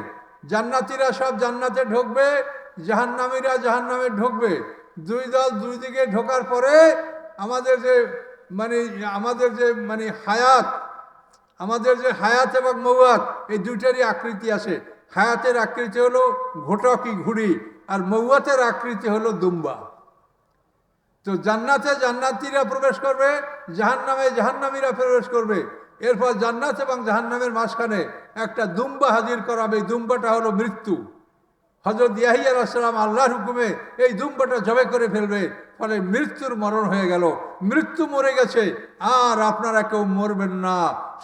জান্নাতীরা সব জান্নাতে ঢুকবে, জাহান্নামীরা জাহান্নামে ঢুকবে। দুই দল দুই দিকে ঢোকার পরে আমাদের যে হায়াত, আমাদের যে হায়াত এবং মৌয়াত এই দুইটারই আকৃতি আছে। হায়াতের আকৃতি হলো ঘোটকি ঘুড়ি, আর মৌয়াতের আকৃতি হলো দুম্বা। তো জান্নাতে জান্নাতীরা প্রবেশ করবে, জাহান্নামে জাহান্নামীরা প্রবেশ করবে। এরপর জান্নাত এবং জাহান্নামের মাঝখানে একটা দুম্বা হাজির করাবে। দুম্বাটা হলো মৃত্যু। হযরত ইয়াহিয়া আলাইহিস সালাম আল্লাহর হুকুমে এই দুম্বাটা জবাই করে ফেলবে, ফলে মৃত্যুর মরণ হয়ে গেল, মৃত্যু মরে গেছে, আর আপনারা কেউ মরবেন না।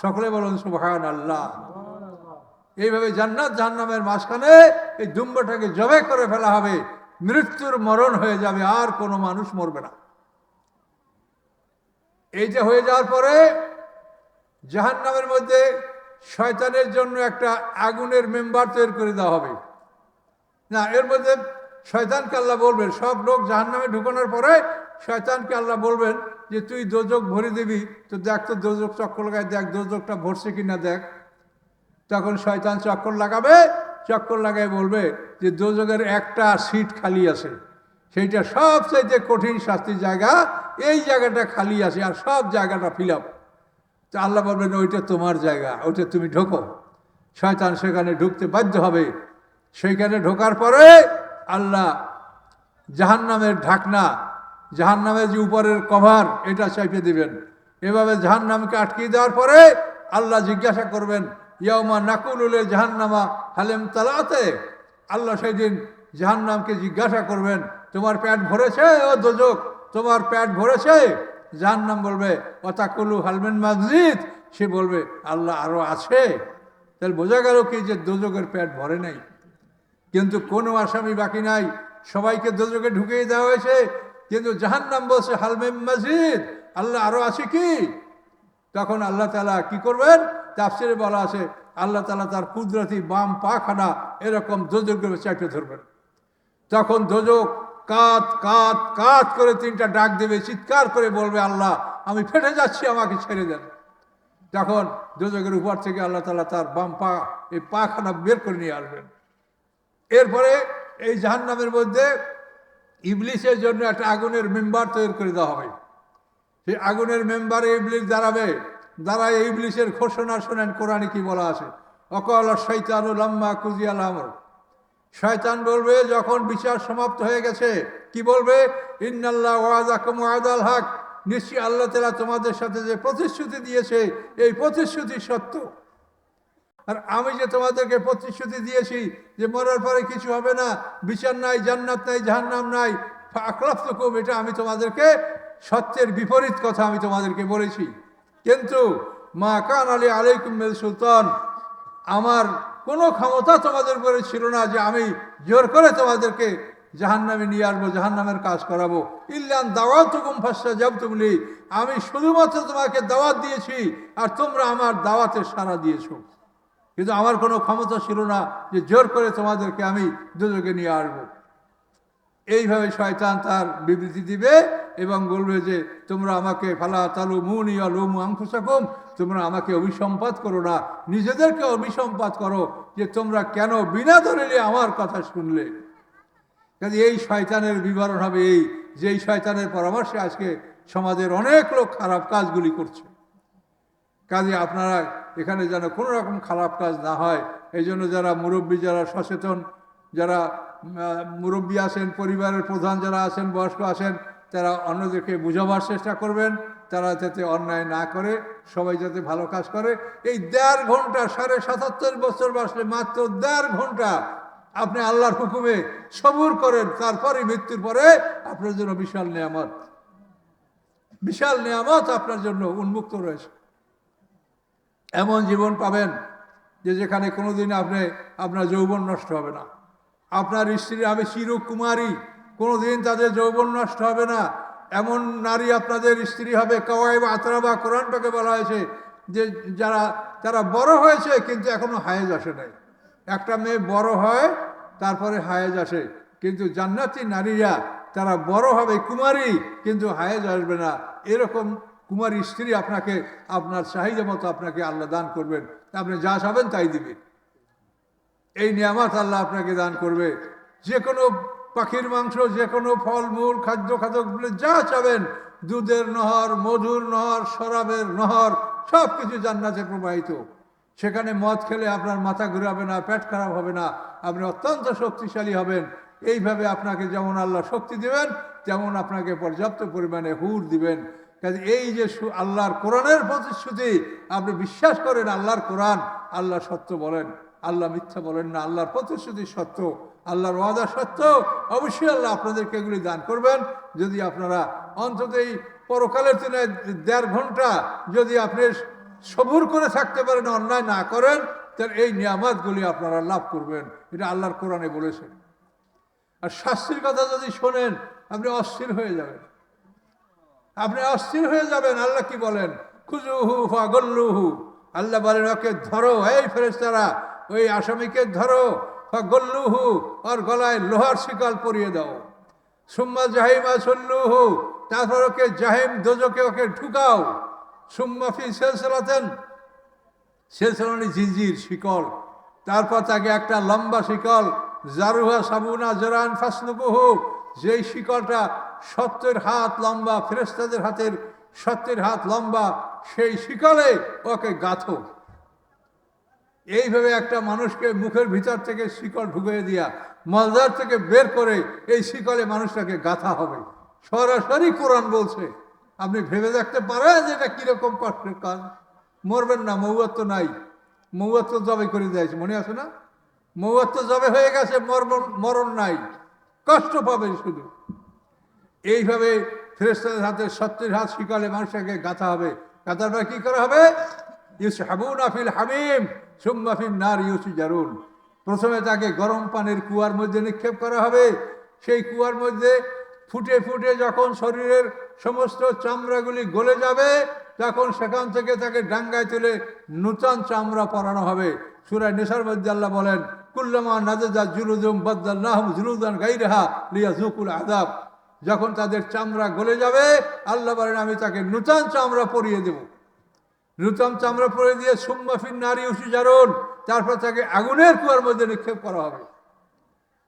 সকলে বলুন সুবহানাল্লাহ। এইভাবে জান্নাত জাহান্নামের মাঝখানে এই দুম্বাটাকে জবাই করে ফেলা হবে, মৃত্যুর মরণ হয়ে যাবে, আর কোনো মানুষ মরবে না। এই যে হয়ে যাওয়ার পরে জাহান্নামের মধ্যে শয়তানের জন্য একটা আগুনের মেম্বার তৈরি করে দেওয়া হবে। না, এর মধ্যে শয়তানকে আল্লাহ বলবেন, সব লোক জাহান্নামে ঢুকানোর পরে শয়তানকে আল্লাহ বলবেন যে তুই দোজক ভরে দিবি, তো দেখ তো দোজক চক্কর লাগায় দেখ দোজকটা ভরছে কিনা দেখ। তখন শয়তান চক্কর লাগাবে, চক্কর লাগায় বলবে যে দোজকের একটা সিট খালি আছে, সেইটা সবচাইতে কঠিন শাস্তির জায়গা, এই জায়গাটা খালি আছে, আর সব জায়গাটা ফিল আপ। তো আল্লাহ বলবেন ওইটা তোমার জায়গা, ওইটা তুমি ঢোকো। শয়তান সেখানে ঢুকতে বাধ্য হবে। সেইখানে ঢোকার পরে আল্লাহ জাহান্নামের ঢাকনা, জাহান্নামের যে উপরের কভার, এটা চাপিয়ে দিবেন। এভাবে জাহান্নামকে আটকিয়ে দেওয়ার পরে আল্লাহ জিজ্ঞাসা করবেন, ইয়াউমা নাকুলুলে জাহান্নামা হালেম তালাতে। আল্লাহ সেই দিন জাহান্নামকে জিজ্ঞাসা করবেন, তোমার পেট ভরেছে ও দোজক, তোমার পেট ভরেছে? জাহান্নাম বলবে অতাকুলু হালমেন মাজিদ। সে বলবে আল্লাহ আরো আছে। তাহলে বোঝা গেল কি যে দোজকের পেট ভরে নাই, কিন্তু কোনো আসামি বাকি নাই, সবাইকে দোজকে ঢুকিয়ে দেওয়া হয়েছে। কিন্তু জাহান্নাম বলছে হালমেম মাজিদ, আল্লাহ আরো আছে কি? তখন আল্লাহ তাআলা কি করবেন? তাফসিরে বলা আছে আল্লাহ তাআলা তার কুদরতি বাম পাখানা এরকম দোজকের চাপে ধরবেন। তখন দোজক কাত কাত কাত করে তিনটা ডাক দেবে, চিৎকার করে বলবে আল্লাহ আমি ফেটে যাচ্ছি, আমাকে ছেড়ে দেন। তখন দোজকের উপর থেকে আল্লাহ তাআলা তার বাম পা, এই পাখানা বের করে নিয়ে আসবেন। এরপরে এই জাহান্নামের মধ্যে ইবলিসের জন্য একটা আগুনের মেম্বার তৈরি করে দেওয়া হবে। সেই আগুনের মেম্বারে ইবলিস দাঁড়াবে, দাঁড়ায় ইবলিসের ঘোষণা শোনেন কোরআনে কি বলা আছে, অকাল শয়তানু লাম্মা কুজিয়াল আমর। শয়তান বলবে যখন বিচার সমাপ্ত হয়ে গেছে, কি বলবে? ইন্নাল্লাহ ওয়াদাকুম ওয়াদাল হক, নিশ্চয়ই আল্লাহ তাআলা তোমাদের সাথে যে প্রতিশ্রুতি দিয়েছে এই প্রতিশ্রুতি সত্য। আর আমি যে তোমাদেরকে প্রতিশ্রুতি দিয়েছি যে মরার পরে কিছু হবে না, বিচার নাই, জান্নাত নাই, জাহান্নাম নাই, আখলাফতুকুম, এটা আমি তোমাদেরকে সত্যের বিপরীত কথা আমি তোমাদেরকে বলেছি। কিন্তু মা কান আলী আলাইকুম মিন সুলতান, আমার কোনো ক্ষমতা তোমাদের উপরে ছিল না যে আমি জোর করে তোমাদেরকে জাহান্নামে নিয়ে আসবো, জাহান্নামের কাজ করাবো। ইল্লান দাওয়াতুকুম ফাসতাজাবতুম লি, আমি শুধুমাত্র তোমাকে দাওয়াত দিয়েছি আর তোমরা আমার দাওয়াতে সাড়া দিয়েছো, কিন্তু আমার কোনো ক্ষমতা ছিল না যে জোর করে তোমাদেরকে আমি দোজখে নিয়ে আসবো। এইভাবে শয়তান তার বিবৃতি দিবে এবং বলবে যে তোমরা আমাকে ফালা তালু মুনি আলুমু আনফুসাকুম, তোমরা আমাকে অভিসম্পাত করো না, নিজেদেরকে অভিসম্পাত করো যে তোমরা কেন বিনা দলিলে আমার কথা শুনলে। কাজে এই শয়তানের বিবরণ হবে এই, যেই শয়তানের পরামর্শে আজকে সমাজের অনেক লোক খারাপ কাজগুলি করছে। কাজে আপনারা এখানে যেন কোনো রকম খারাপ কাজ না হয়, এই জন্য যারা মুরব্বী, যারা সচেতন, যারা মুরব্বী আছেন, পরিবারের প্রধান যারা আছেন, বয়স্ক আছেন, তারা অন্যদেরকে বুঝাবার চেষ্টা করবেন, তারা যাতে অন্যায় না করে, সবাই যাতে ভালো কাজ করে। এই 1.5 ঘন্টা, 77.5 বছর বাসলে মাত্র 1.5 ঘন্টা আপনি আল্লাহর হুকুমে সবুর করেন, তারপরে মৃত্যুর পরে আপনার জন্য বিশাল নেয়ামত, বিশাল নেয়ামত আপনার জন্য উন্মুক্ত রয়েছে। এমন জীবন পাবেন যে যেখানে কোনোদিন আপনার যৌবন নষ্ট হবে না, আপনার স্ত্রী হবে চিরকুমারী, কোনোদিন তাদের যৌবন নষ্ট হবে না। এমন নারী আপনাদের স্ত্রী হবে কাওয়াইব আতরাবা, কোরআন পাকে বলা হয়েছে যে তারা বড় হয়েছে কিন্তু এখনো হায়েজ আসে নাই। একটা মেয়ে বড় হয় তারপরে হায়েজ আসে, কিন্তু জান্নাতি নারীরা তারা বড় হবে কুমারী কিন্তু হায়েজ আসবে না। এরকম কুমারী স্ত্রী আপনাকে আপনার চাহিদা মতো আপনাকে আল্লাহ দান করবেন, আপনি যা চাবেন তাই দিবে। এই নিয়ামত আল্লাহ আপনাকে দান করবে। যে কোনো পাখির মাংস, যে কোনো ফলমূল, খাদ্য যা চাবেন, দুধের নহর, মধুর নহর, শরাবের নহর, সব কিছু জান্নাতে প্রবাহিত। সেখানে মদ খেলে আপনার মাথা ঘুরাবে না, পেট খারাপ হবে না, আপনি অত্যন্ত শক্তিশালী হবেন। এইভাবে আপনাকে যেমন আল্লাহ শক্তি দিবেন, তেমন আপনাকে পর্যাপ্ত পরিমাণে হুর দিবেন। কাজে এই যে আল্লাহর কোরআনের প্রতিশ্রুতি, আপনি বিশ্বাস করেন আল্লাহর কোরআন, আল্লাহ সত্য বলেন, আল্লাহ মিথ্যা বলেন না, আল্লাহর প্রতিশ্রুতি সত্য। আল্লাহর ওয়াদা সত্য, অবশ্যই আল্লাহ আপনাদেরকে এগুলি দান করবেন যদি আপনারা অন্তত এই পরকালের তুলনায় 1.5 ঘন্টা যদি আপনি সবুর করে থাকতে পারেন, অন্যায় না করেন, তাহলে এই নিয়ামতগুলি আপনারা লাভ করবেন। এটা আল্লাহর কোরআনে বলেছেন। আর শাস্তির কথা যদি শোনেন আপনি অস্থির হয়ে যাবেন, আপনি অস্থির হয়ে যাবেন। আল্লাহ কি বলেন? খুজুহু ফাগল্লুহু, আল্লাহ বলেন ওকে ধরো, এই ফেরেশতারা ওই আসামিকে ধরো, ফাগল্লুহু, ওর গলায় লোহার শিকল পরিয়ে দাও। সুম্মা জাহিমা সল্লুহু, তারপর ওকে জাহিম দোজকে ওকে ঢুকাও। সুম্মা ফি সিলসিলাতিন, সিলসিলানি জিনজির শিকল, তারপর তাকে একটা লম্বা শিকল, জারুহা সাবুনা জরান ফাসলুকুহু, যেই শিকলটা 70 হাত লম্বা, ফেরেশতাদের হাতের 70 হাত লম্বা, সেই শিকলে ওকে গাঁথো। এইভাবে একটা মানুষকে মুখের ভিতর থেকে শিকল ঢুকিয়ে দিয়া মলদার থেকে বের করে এই শিকলে মানুষটাকে গাঁথা হবে। সরাসরি কোরআন বলছে। আপনি ভেবে দেখতে পারেন যে এটা কিরকম কষ্টের কাজ? মরবেন না, মৌয়াত তো নাই, মৌয়াত তো জবে করে দিয়েছে, মনে আছে না? মৌয়াত তো জবে হয়ে গেছে, মরণ নাই, কষ্ট পাবেন শুধু। এইভাবে ফেরেশতাদের হাতে 70 হাত শিকলে মানুষটাকে গাঁথা হবে। গাঁথার পর কি করা হবে? ইউসহাবুনা ফিল হামিম সুম্মা ফিন নার ইউসজারুন, প্রথমে তাকে গরম পানির কুয়ার মধ্যে নিক্ষেপ করা হবে। সেই কুয়ার মধ্যে ফুটে ফুটে যখন শরীরের সমস্ত চামড়াগুলি গলে যাবে, তখন সেখান থেকে তাকে ডাঙ্গায় তুলে নূতন চামড়া পরানো হবে। সূরা নিসার মধ্যে আল্লাহ বলেন, কুল্লামা নাজাজাত জুলুদুম বাদদালনাহুম জুলুদান গায়রাহা লিয়াযুকুল আযাব, যখন তাদের চামড়া গলে যাবে আল্লাহ বলেন আমি তাকে নূতন চামড়া পরিয়ে দেব। নূতন চামড়া পরিয়ে দিয়ে সুম্মা ফিন নারি ইউসজারুন, তারপর তাকে আগুনের কুয়ার মধ্যে নিক্ষেপ করা হবে।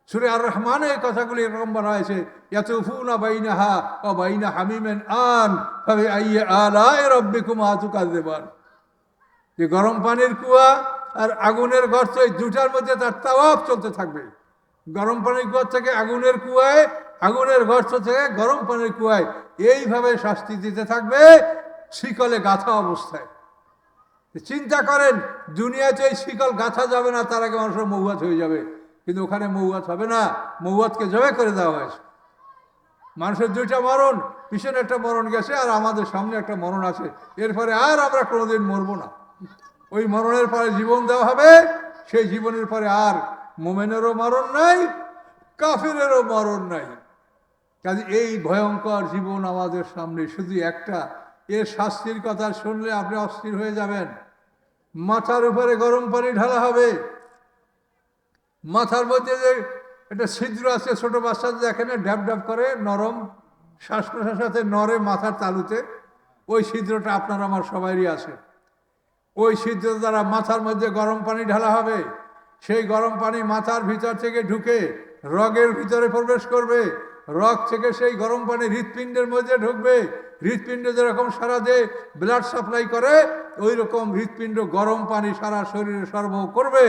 সূরা আর রহমানে এই কথাগুলি এরকম বলা হয়েছে, ইয়াতুফুনা বাইনাহা ওয়া বাইনা হামিমিন আন ফাবিআইয়ি আলাই রাব্বিকুমা তুকাযযিবান, যে গরম পানির কুয়া আর আগুনের গর্ত, এই দুটার মধ্যে তার তাওয়াফ চলতে থাকবে। গরম পানির কুয়া থেকে আগুনের কুয়ায়, আগুনের গর্ত থেকে গরম পানির কুয়ায়, এইভাবে শাস্তি দিতে থাকবে শিকলে গাঁথা অবস্থায়। চিন্তা করেন, দুনিয়াতে এই শিকল গাঁথা যাবে না, তার আগে মানুষের মৌয়াত হয়ে যাবে, কিন্তু ওখানে মৌয়াত হবে না, মৌয়াতকে জবে করে দেওয়া হয়েছে। মানুষের 2টা মরণ, পিছনে একটা মরণ গেছে আর আমাদের সামনে একটা মরণ আছে, এরপরে আর আমরা কোনোদিন মরবো না। ওই মরণের পরে জীবন দেওয়া হবে, সেই জীবনের পরে আর মোমেনেরও মরণ নাই, কাফিরেরও মরণ নাই। কাজে এই ভয়ঙ্কর জীবন আমাদের সামনে শুধু একটা, এর শাস্তির কথা শুনলে আপনি অস্থির হয়ে যাবেন। মাথার উপরে গরম পানি ঢালা হবে, মাথার মধ্যে যে একটা ছিদ্র আছে, ছোট বাচ্চাদের দেখেন ড্যাব ড্যাব করে নরম, শ্বাস প্রশ্বাসে নরে মাথার তালুতে, ওই ছিদ্রটা আপনার আমার সবারই আছে। ওই ছিদ্র দ্বারা মাথার মধ্যে গরম পানি ঢালা হবে। সেই গরম পানি মাথার ভিতর থেকে ঢুকে রগের ভিতরে প্রবেশ করবে, রগ থেকে সেই গরম পানি হৃৎপিণ্ডের মধ্যে ঢুকবে। হৃৎপিণ্ড যেরকম সারা দেহে ব্লাড সাপ্লাই করে, ওই রকম হৃৎপিণ্ড গরম পানি সারা শরীরে সরবরাহ করবে।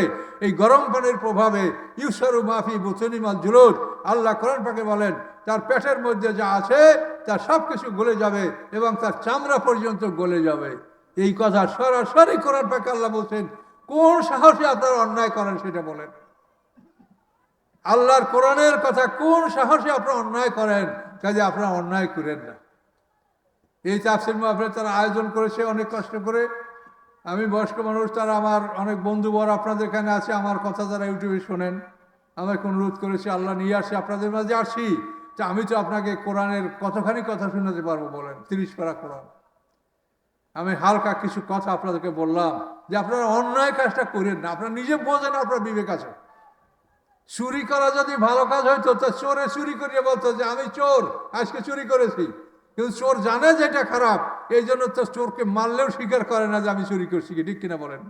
এই গরম পানির প্রভাবে ইউসারু মাফি বুতুনিমাল জুলুদ, আল্লাহ কোরআন পাকে বলেন তার পেটের মধ্যে যা আছে তার সব কিছু গলে যাবে এবং তার চামড়া পর্যন্ত গলে যাবে। এই কথা সরাসরি কোরআন পাকে আল্লাহ বলছেন। কোন সাহসে আপনারা অন্যায় করেন সেটা বলেন। আল্লাহর কোরআনের কথা, কোন সাহসে আপনারা অন্যায় করেন? কাজে আপনারা অন্যায় করেন না। এই তাফসীর মাহফিল তারা আয়োজন করেছে অনেক কষ্ট করে। আমি বয়স্ক মানুষ, তারা আমার অনেক বন্ধুবর আপনাদের এখানে আছে, আমার কথা যারা ইউটিউবে শোনেন, আমাকে অনুরোধ করেছে আল্লাহ নিয়ে আসি আপনাদের মাঝে আসি, তা আমি তো আপনাকে কোরআনের কতখানি কথা শোনাতে পারবো বলেন? 30 পারা কোরআন। আমি হালকা কিছু কথা আপনাদেরকে বললাম যে আপনারা অন্যায় কাজটা করেন না। আপনারা নিজে বোঝেন, আপনার বিবেক আছে। চুরি করা যদি ভালো কাজ হয়তো, তো চোরে চুরি করিয়ে বলতো যে আমি চোর, আজকে চুরি করেছি। কিন্তু চোর জানে যে এটা খারাপ, এই জন্য তো চোরকে মারলেও স্বীকার করে না যে আমি চুরি করছি, কি ঠিক কিনা বলেন?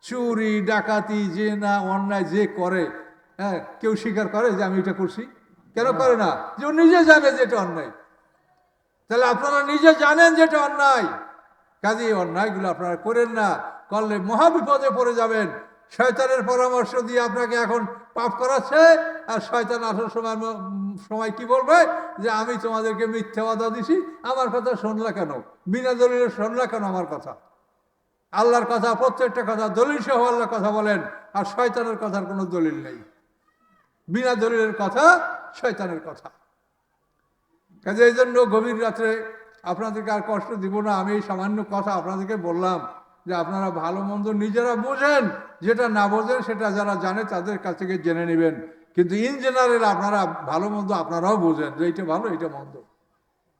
চুরি ডাকাতি যে না অন্যায় যে করে, হ্যাঁ, কেউ স্বীকার করে যে আমি এটা করছি? কেন করে না? যে ও নিজে জানে যে এটা অন্যায়। তাহলে আপনারা নিজে জানেন যে এটা অন্যায়, কাজে এই অন্যায়গুলো আপনারা করেন না, করলে মহাবিপদে পড়ে যাবেন। শয়তানের পরামর্শ দিয়ে আপনাকে এখন পাপ করাচ্ছে, আর শয়তান আসার সময় কি বলবে? যে আমি তোমাদেরকে মিথ্যা ওয়াদা দিছি, আমার কথা শুনলা কেন? বিনা দলিলে শুনলা কেন আমার কথা? আল্লাহর কথা, প্রত্যেকটা কথা দলিল সহ আল্লাহর কথা বলেন, আর শয়তানের কথার কোনো দলিল নেই। বিনা দলিলের কথা, শয়তানের কথা। কাজে এই জন্য গভীর রাত্রে আপনাদেরকে আর কষ্ট দিব না। আমি এই সামান্য কথা আপনাদেরকে বললাম যে আপনারা ভালো মন্দ নিজেরা বোঝেন, যেটা না বোঝেন সেটা যারা জানে তাদের কাছ থেকে জেনে নেবেন। কিন্তু ইন জেনারেল আপনারা ভালো মন্দ আপনারাও বোঝেন যে এইটা ভালো এইটা মন্দ।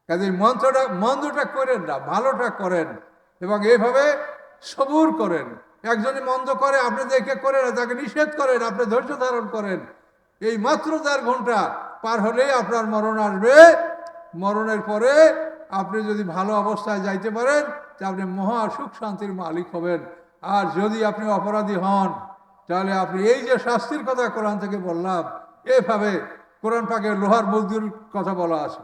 কাজে মন্দটা করেন না, ভালোটা করেন এবং এইভাবে সবুর করেন। একজনই মন্দ করে, আপনি দেখে করেন, তাকে নিষেধ করেন, আপনি ধৈর্য ধারণ করেন। এই মাত্র 4 ঘন্টা পার হলেই আপনার মরণ আসবে। মরণের পরে আপনি যদি ভালো অবস্থায় যাইতে পারেন তা আপনি মহা সুখ শান্তির মালিক হবেন। আর যদি আপনি অপরাধী হন তাহলে আপনি এই যে শাস্তির কথা কোরআন থেকে বললাম, এভাবে কোরআন পাকে লোহার মুগুর কথা বলা আছে।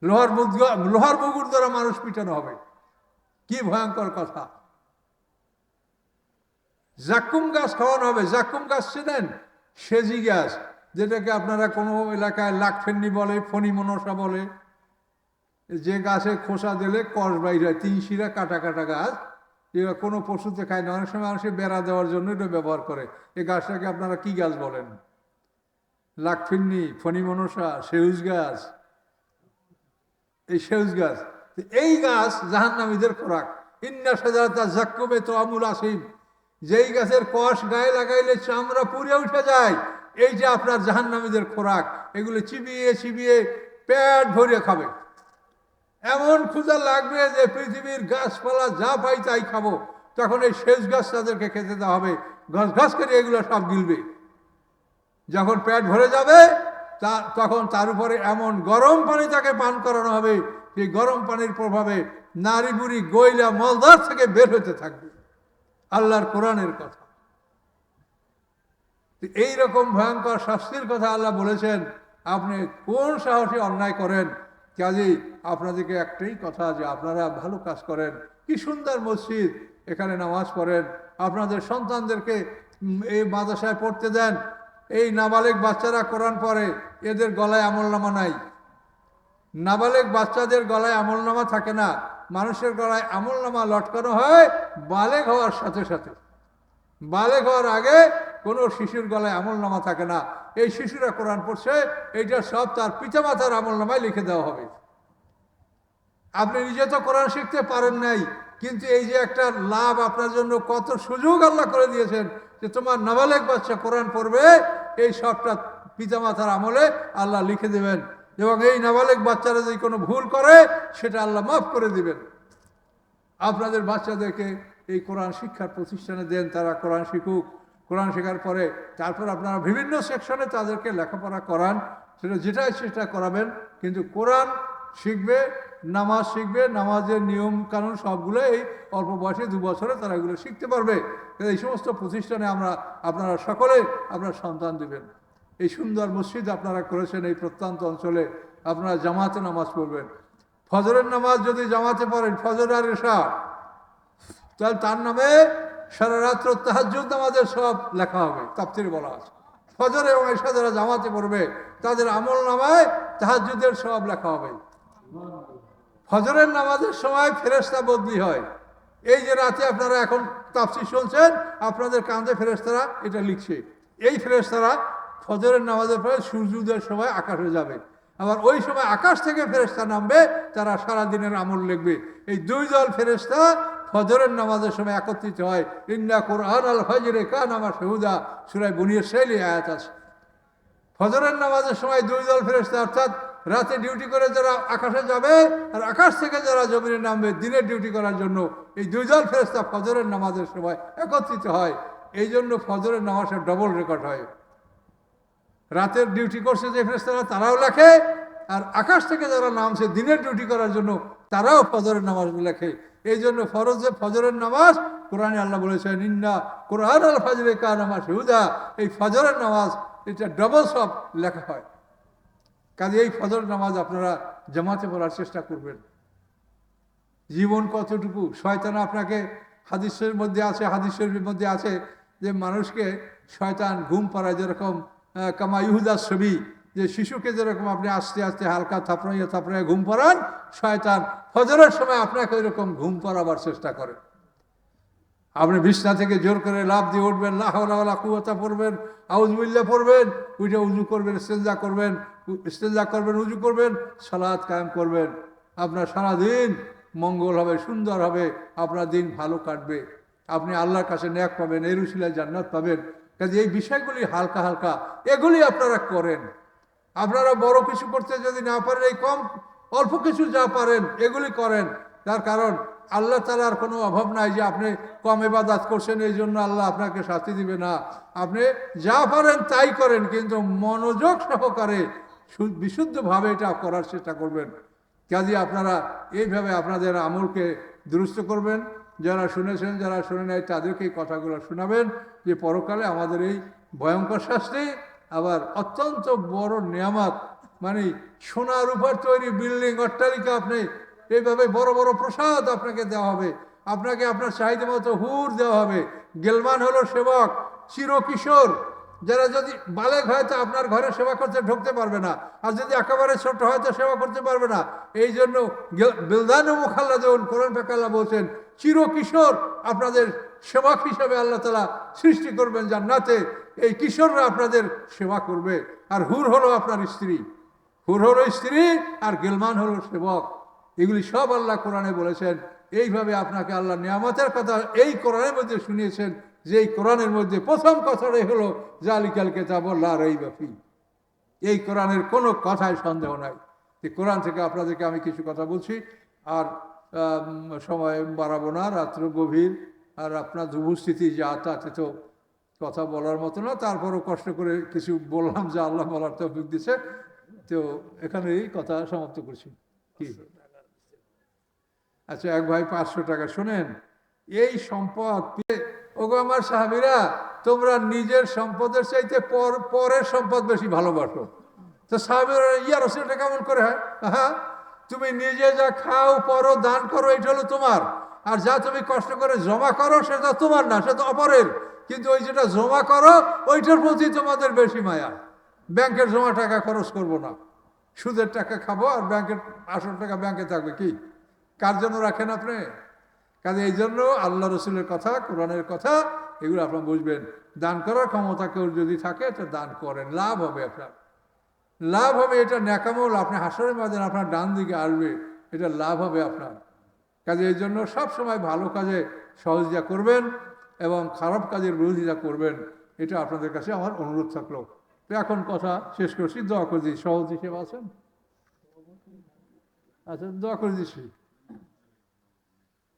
লোহার মুগুর দ্বারা মানুষ পিটানো হবে। কি ভয়ঙ্কর কথা! জাক্কুম গাছ খাওয়ানো হবে। জাক্কুম গাছ চেনেন? সেজি গাছ, যেটাকে আপনারা কোনো এলাকায় লাকফেন্নি বলে, ফণি মনসা বলে। যে গাছে খোসা দিলে কষ বাইর হয়, 3 শিরা কাটা কাটা গাছ। এবার কোনো পশুতে খায় না, অনেক সময় মানুষের বেড়া দেওয়ার জন্য এটা ব্যবহার করে। এই গাছটাকে আপনারা কি গাছ বলেন? লাকফিন্নি, ফণি মনসা, সেউজ গাছ। এই সেউজ গাছ, এই গাছ জাহান্নামীদের খোরাক। ইন্না সাজারাতা জাক্কুমে তোয়ামুল আসিম, যেই গাছের কষ গায়ে লাগাইলে চামড়া পুড়ে উঠে যায়, এই যে আপনার জাহান্নামীদের খোরাক। এগুলো চিবিয়ে চিবিয়ে পেট ভরিয়ে খাবে। এমন ক্ষুধা লাগবে যে পৃথিবীর গাছপালা যা পাই তাই খাবো। তখন এই সেচ গাছ তাদেরকে খেতে দেওয়া হবে, ঘাস ঘাস করে এগুলো সব গিলবে। যখন পেট ভরে যাবে তখন তার উপরে এমন গরম পানি তাকে পান করানো হবে, সেই গরম পানির প্রভাবে নারী বুড়ি গইলা মলদার থেকে বের হতে থাকবে। আল্লাহর কোরআনের কথা। এইরকম ভয়ঙ্কর শাস্তির কথা আল্লাহ বলেছেন। আপনি কোন সাহসে অন্যায় করেন? কাজেই আপনাদেরকে একটাই কথা যে আপনারা ভালো কাজ করেন। কি সুন্দর মসজিদ, এখানে নামাজ পড়েন, আপনাদের সন্তানদেরকে এই মাদ্রাসায় পড়তে দেন। এই নাবালেগ বাচ্চারা কোরআন পড়ে, এদের গলায় আমলনামা নাই। নাবালেগ বাচ্চাদের গলায় আমলনামা থাকে না, মানুষের গলায় আমলনামা লটকানো হয় বালেগ হওয়ার সাথে সাথে। বালেগ হওয়ার আগে কোনো শিশুর গলায় আমলনামা থাকে না। এই শিশুরা কোরআন পড়ছে, এইটা সব তার পিতামাতার আমলনামায় লিখে দেওয়া হবে। আপনি নিজে তো কোরআন শিখতে পারেন নাই, কিন্তু এই যে একটা লাভ আপনার জন্য, কত সুযোগ আল্লাহ করে দিয়েছেন যে তোমার নাবালেগ বাচ্চা কোরআন পড়বে, এই সবটা পিতামাতার আমলে আল্লাহ লিখে দেবেন। এবং এই নাবালেগ বাচ্চারা যদি কোনো ভুল করে সেটা আল্লাহ মাফ করে দিবেন। আপনাদের বাচ্চাদেরকে এই কোরআন শিক্ষার প্রতিষ্ঠানে দেন, তারা কোরআন শিখুক। কোরআন শেখার পরে তারপর আপনারা বিভিন্ন সেকশনে তাদেরকে লেখাপড়া করান, যেটা করাবেন। কিন্তু কোরআন শিখবে, নামাজ শিখবে, নামাজের নিয়ম কানুন সবগুলো এই অল্প বয়সে 2 বছরে তারা এগুলো শিখতে পারবে। এই সমস্ত প্রতিষ্ঠানে আপনারা সকলে আপনার সন্তান দেবেন। এই সুন্দর মসজিদ আপনারা করেছেন এই প্রত্যন্ত অঞ্চলে, আপনারা জামাতে নামাজ পড়বেন। ফজরের নামাজ যদি জামাতে পড়েন, ফজর আর এশা, তাহলে তার নামে সারা রাত্র তাহাজ্জুদ নামাজের সব লেখা হবে। তাফসীরে বলা আছে ফজর এবং এশা যারা জামাতে পড়বে তাদের আমল নামায় তাহাজ্জুদের সব লেখা হবে। ফজরের নামাজের সময় ফেরেশতা বদলি হয়। এই যে রাতে আপনারা এখন তাফসীর শুনছেন, আপনাদের কাঁধে ফেরেশতারা এটা লিখছে। এই ফেরেশতারা ফজরের নামাজের পরে সূর্যোদয়ের সময় আকাশে যাবে, আবার ওই সময় আকাশ থেকে ফেরেশতা নামবে, তারা সারাদিনের আমল লিখবে। এই 2 দল ফেরেশতা ফজরের নামাজের সময় একত্রিত হয়। ইন্না কুরআন আল ফজরে কানা মাশহুদা, সূরা বনী ইসরাঈল আয়াত আছে। ফজরের নামাজের সময় 2 দল ফেরেশতা, অর্থাৎ রাতে ডিউটি করে যারা আকাশে যাবে আর আকাশ থেকে যারা জমিনে নামবে দিনের ডিউটি করার জন্য, এই 2 দল ফেরেশতা ফজরের নামাজের সময় একত্রিত হয়। এই জন্য ফজরের নামাজের ডবল রেকর্ড হয়। রাতের ডিউটি করছে যে ফেরেশতারা তারাও লেখে, আর আকাশ থেকে যারা নামছে দিনের ডিউটি করার জন্য তারাও ফজরের নামাজ লেখে। এই জন্য ফজরের নামাজ কোরআনে আল্লাহ বলেছেন ইন্না কুরআন আল ফজরে কানা মাশহুদা, এই ফজরের নামাজ এটা ডবল সব লেখা হয়। কাজে এই ফজর নামাজ আপনারা জামাতে পড়ার চেষ্টা করবেন। জীবন কতটুকু, শয়তান আপনাকে হাদিসের মধ্যে আছে যে মানুষকে শয়তান ঘুম পাড়ায়, যেরকম কামা ইহুদাস ছবি, যে শিশুকে যেরকম আপনি আস্তে আস্তে হালকা থাপড়াইয়া ঘুম পাড়ান, শয়তান ফজরের সময় আপনাকে ওইরকম ঘুম পাড়াবার চেষ্টা করে। আপনি বিছনা থেকে জোর করে লাফ দিয়ে উঠবেন, লা হাওলা ওয়ালা কুওয়াতা পড়বেন, আউযুবিল্লাহ পড়বেন, উঠে উজু করবেন, ইস্তেনজা করবেন, উজু করবেন, সালাত কায়েম করবেন। আপনার সারাদিন মঙ্গল হবে, সুন্দর হবে, আপনার দিন ভালো কাটবে, আপনি আল্লাহর কাছে নেক পাবেন, এর উসিলায় জান্নাত পাবেন। কাজে এই বিষয়গুলি হালকা হালকা এগুলি আপনারা করেন। আপনারা বড় কিছু করতে যদি না পারেন, এই অল্প কিছু যা পারেন এগুলি করেন। তার কারণ আল্লাহ তাআলার কোনো অভাব নাই যে আপনি কম ইবাদত করছেন এই জন্য আল্লাহ আপনাকে শাস্তি দিবে না। আপনি যা পারেন তাই করেন, কিন্তু মনোযোগ সহকারে বিশুদ্ধভাবে এটা করার চেষ্টা করবেন। কাজে আপনারা এইভাবে আপনাদের আমলকে দুরুস্ত করবেন। যারা শুনেছেন, যারা শুনে নাই, তাদেরকে এই কথাগুলো শোনাবেন যে পরকালে আমাদের এই ভয়ঙ্কর শাস্তি, আবার অত্যন্ত বড় নিয়ামত, মানে সোনার উপর তৈরি বিল্ডিং, অট্টালিকা, আপনি এইভাবে বড় বড় প্রসাদ আপনাকে দেওয়া হবে, আপনাকে আপনার চাহিদা মতো হুর দেওয়া হবে। গেলমান হলো সেবক, চিরকিশোর, যারা যদি বালেগ হয় তো আপনার ঘরে সেবা করতে ঢুকতে পারবে না, আর যদি একেবারে ছোট হয় তো সেবা করতে পারবে না। এই জন্য বিলদান মুখাল্লাদুন, কোরআন পাক আল্লাহ বলছেন চিরকিশোর আপনাদের সেবক হিসেবে আল্লাহ তাআলা সৃষ্টি করবেন জান্নাতে। এই কিশোররা আপনাদের সেবা করবে। আর হুর হলো আপনার স্ত্রী, হুর হলো স্ত্রী, আর গেলমান হলো সেবক। এগুলি সব আল্লাহ কোরআনে বলেছেন। এইভাবে আপনাকে আল্লাহ নিয়ামতের কথা এই কোরআনের মধ্যে শুনিয়েছেন, যে এই কোরআনের মধ্যে প্রথম কথাটাই হলো জালিকাল কিতাবু লা রাইবা ফীহ। এই কোরআনের কোনো কথায় সন্দেহ নাই। এই কোরআন থেকে আপনাদেরকে আমি কিছু কথা বলছি, আর সময় বাড়াবো না, রাত্র গভীর, আর আপনার উপস্থিতি যা তাতে তো কথা বলার মতো না। তারপরও কষ্ট করে কিছু বললাম যা আল্লাহ বলার তৌফিক দিয়েছে। তো এখানেই কথা সমাপ্ত করছি। কি আচ্ছা, এক ভাই 500 টাকা। শোনেন, এই সম্পদ ওগো আমার সাহাবীরা, তোমরা নিজের সম্পদের চাইতে পরের সম্পদ বেশি ভালোবাসো। তো সাহাবীরা, ইয়া রাসূল, এটা কেমন করে হয়? হ্যাঁ, তুমি নিজে যা খাও, পরো, দান করো, এটা হলো তোমার। আর যা তুমি কষ্ট করে জমা করো সেটা তোমার না, সেটা অপরের। কিন্তু ওই যেটা জমা করো ওইটার প্রতি তোমাদের বেশি মায়া। ব্যাংকের জমা টাকা খরচ করব না, সুদের টাকা খাবো, আর ব্যাংকের আসল টাকা ব্যাংকে থাকবে। কি কার জন্য রাখেন আপনি? কাজে এই জন্য আল্লাহ রসুলের কথা, কোরআনের কথা, এগুলো আপনার বুঝবেন। দান করার ক্ষমতা কেউ যদি থাকে তো দান করেন, লাভ হবে, আপনার লাভ হবে। এটা ন্যাকামল, আপনি হাসরের মাঝে আপনার ডান দিকে আসবে, এটা লাভ হবে আপনার। কাজে এই জন্য সবসময় ভালো কাজে সহযোগিতা করবেন এবং খারাপ কাজের বিরোধিতা করবেন। এটা আপনাদের কাছে আমার অনুরোধ থাকলো। তো এখন কথা শেষ করছি, দোয়া করে দিচ্ছি। সহজ হিসেবে আছেন? আচ্ছা, দোয়া করে দিচ্ছি।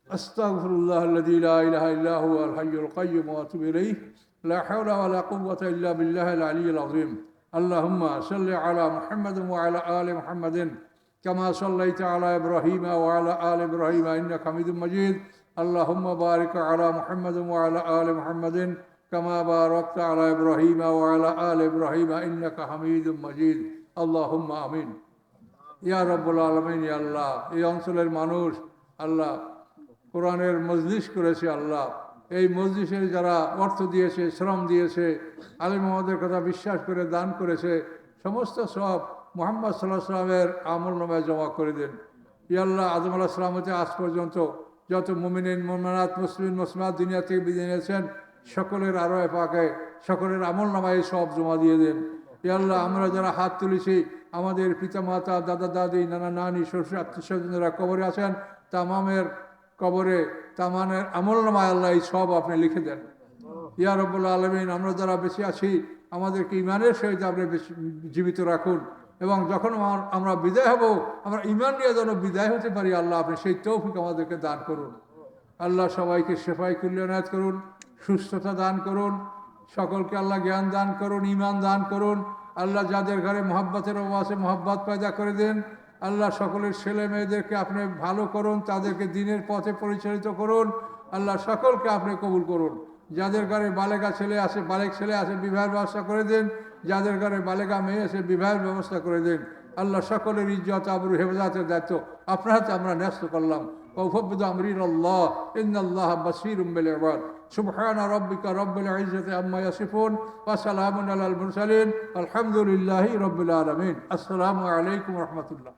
আস্তাগফিরুল্লাহাল্লাযী লা ইলাহা ইল্লা হুয়াল হাইয়ুল কাইয়্যুম ওয়া আতুবু ইলাইহি লা হাওলা ওয়া লা কুওয়াতা ইল্লা বিল্লাহিল আলিয়্যিল আযীম। আল্লাহুম্মা সাল্লি আলা মুহাম্মাদিন ওয়া আলা আলি মুহাম্মাদিন কামা সাল্লাইতা আলা ইব্রাহিমা ওয়া আলা আলি ইব্রাহিমা ইন্নাকা হামিদুম মাজিদ। আল্লাহুম্মা বারিক আলা মুহাম্মাদিন ওয়া আলা আলি মুহাম্মাদিন কামা বারাকতা আলা ইব্রাহিমা ওয়া আলা আলি ইব্রাহিমা ইন্নাকা হামিদুম মাজিদ। আল্লাহুম্মা আমিন। ইয়া রাব্বুল আলামিন, ইয়া আল্লাহ, এই অঞ্চলের মানুষ আল্লাহ কোরআনের মজলিস করেছে। আল্লাহ, এই মজলিসে যারা অর্থ দিয়েছে, শ্রম দিয়েছে, আলিম আমাদের কথা বিশ্বাস করে দান করেছে, সমস্ত সব মুহাম্মদ সাল্লাল্লাহু আলাইহি ওয়াসাল্লামের আমল নামায় জমা করে দেন। ইয়া আল্লাহ, আদম আলাইহিস সালাম হতে আজ পর্যন্ত যত মুমিনিন মুমিনাত, মুসলিম মুসলিমাত দুনিয়া থেকে বিদায় নিয়েছেন, সকলের আরোয়ে পাকে সকলের আমল নামায় সব জমা দিয়ে দেন। ইয়া আল্লাহ, আমরা যারা হাত তুলেছি, আমাদের পিতা মাতা, দাদা দাদি, নানা নানি, শ্বশুর, আত্মীয় স্বজনেরা কবরে আছেন, তামামের কবরে তামানের আমল নামায় আল্লাহ এই সব আপনি লিখে দেন। ইয়া রাব্বুল আলামিন, আমরা যারা বেঁচে আছি আমাদেরকে ইমানের সহিত আপনি জীবিত রাখুন, এবং যখন আমরা বিদায় হব আমরা ইমান নিয়ে যেন বিদায় হতে পারি। আল্লাহ, আপনি সেই তৌফিক আমাদেরকে দান করুন। আল্লাহ, সবাইকে শেফায়ে কুল্লি ইনায়াত করুন, সুস্থতা দান করুন, সকলকে আল্লাহ জ্ঞান দান করুন, ইমান দান করুন। আল্লাহ, যাদের ঘরে মহব্বতের অভাব আছে মহব্বত পয়দা করে দেন। আল্লাহ, সকলের ছেলে মেয়েদেরকে আপনি ভালো করুন, তাদেরকে দিনের পথে পরিচালিত করুন। আল্লাহ, সকলকে আপনি কবুল করুন। যাদের ঘরে বালেগা ছেলে আছে, বালেক ছেলে আছে, বিবাহের ব্যবস্থা করে দেন। যাদের ঘরে বালেগা মেয়ে আছে, বিবাহের ব্যবস্থা করে দেন। আল্লাহ, সকলের ইজ্জত আবরু হেফাজতের দায়িত্ব আপনার হাতে আমরা ন্যস্ত করলাম। وأفوض أمري إلى الله إن الله بصير بالعباد سبحان ربك رب العزة عما يصفون وسلام على المرسلين الحمد لله رب العالمين. السلام عليكم ورحمة الله.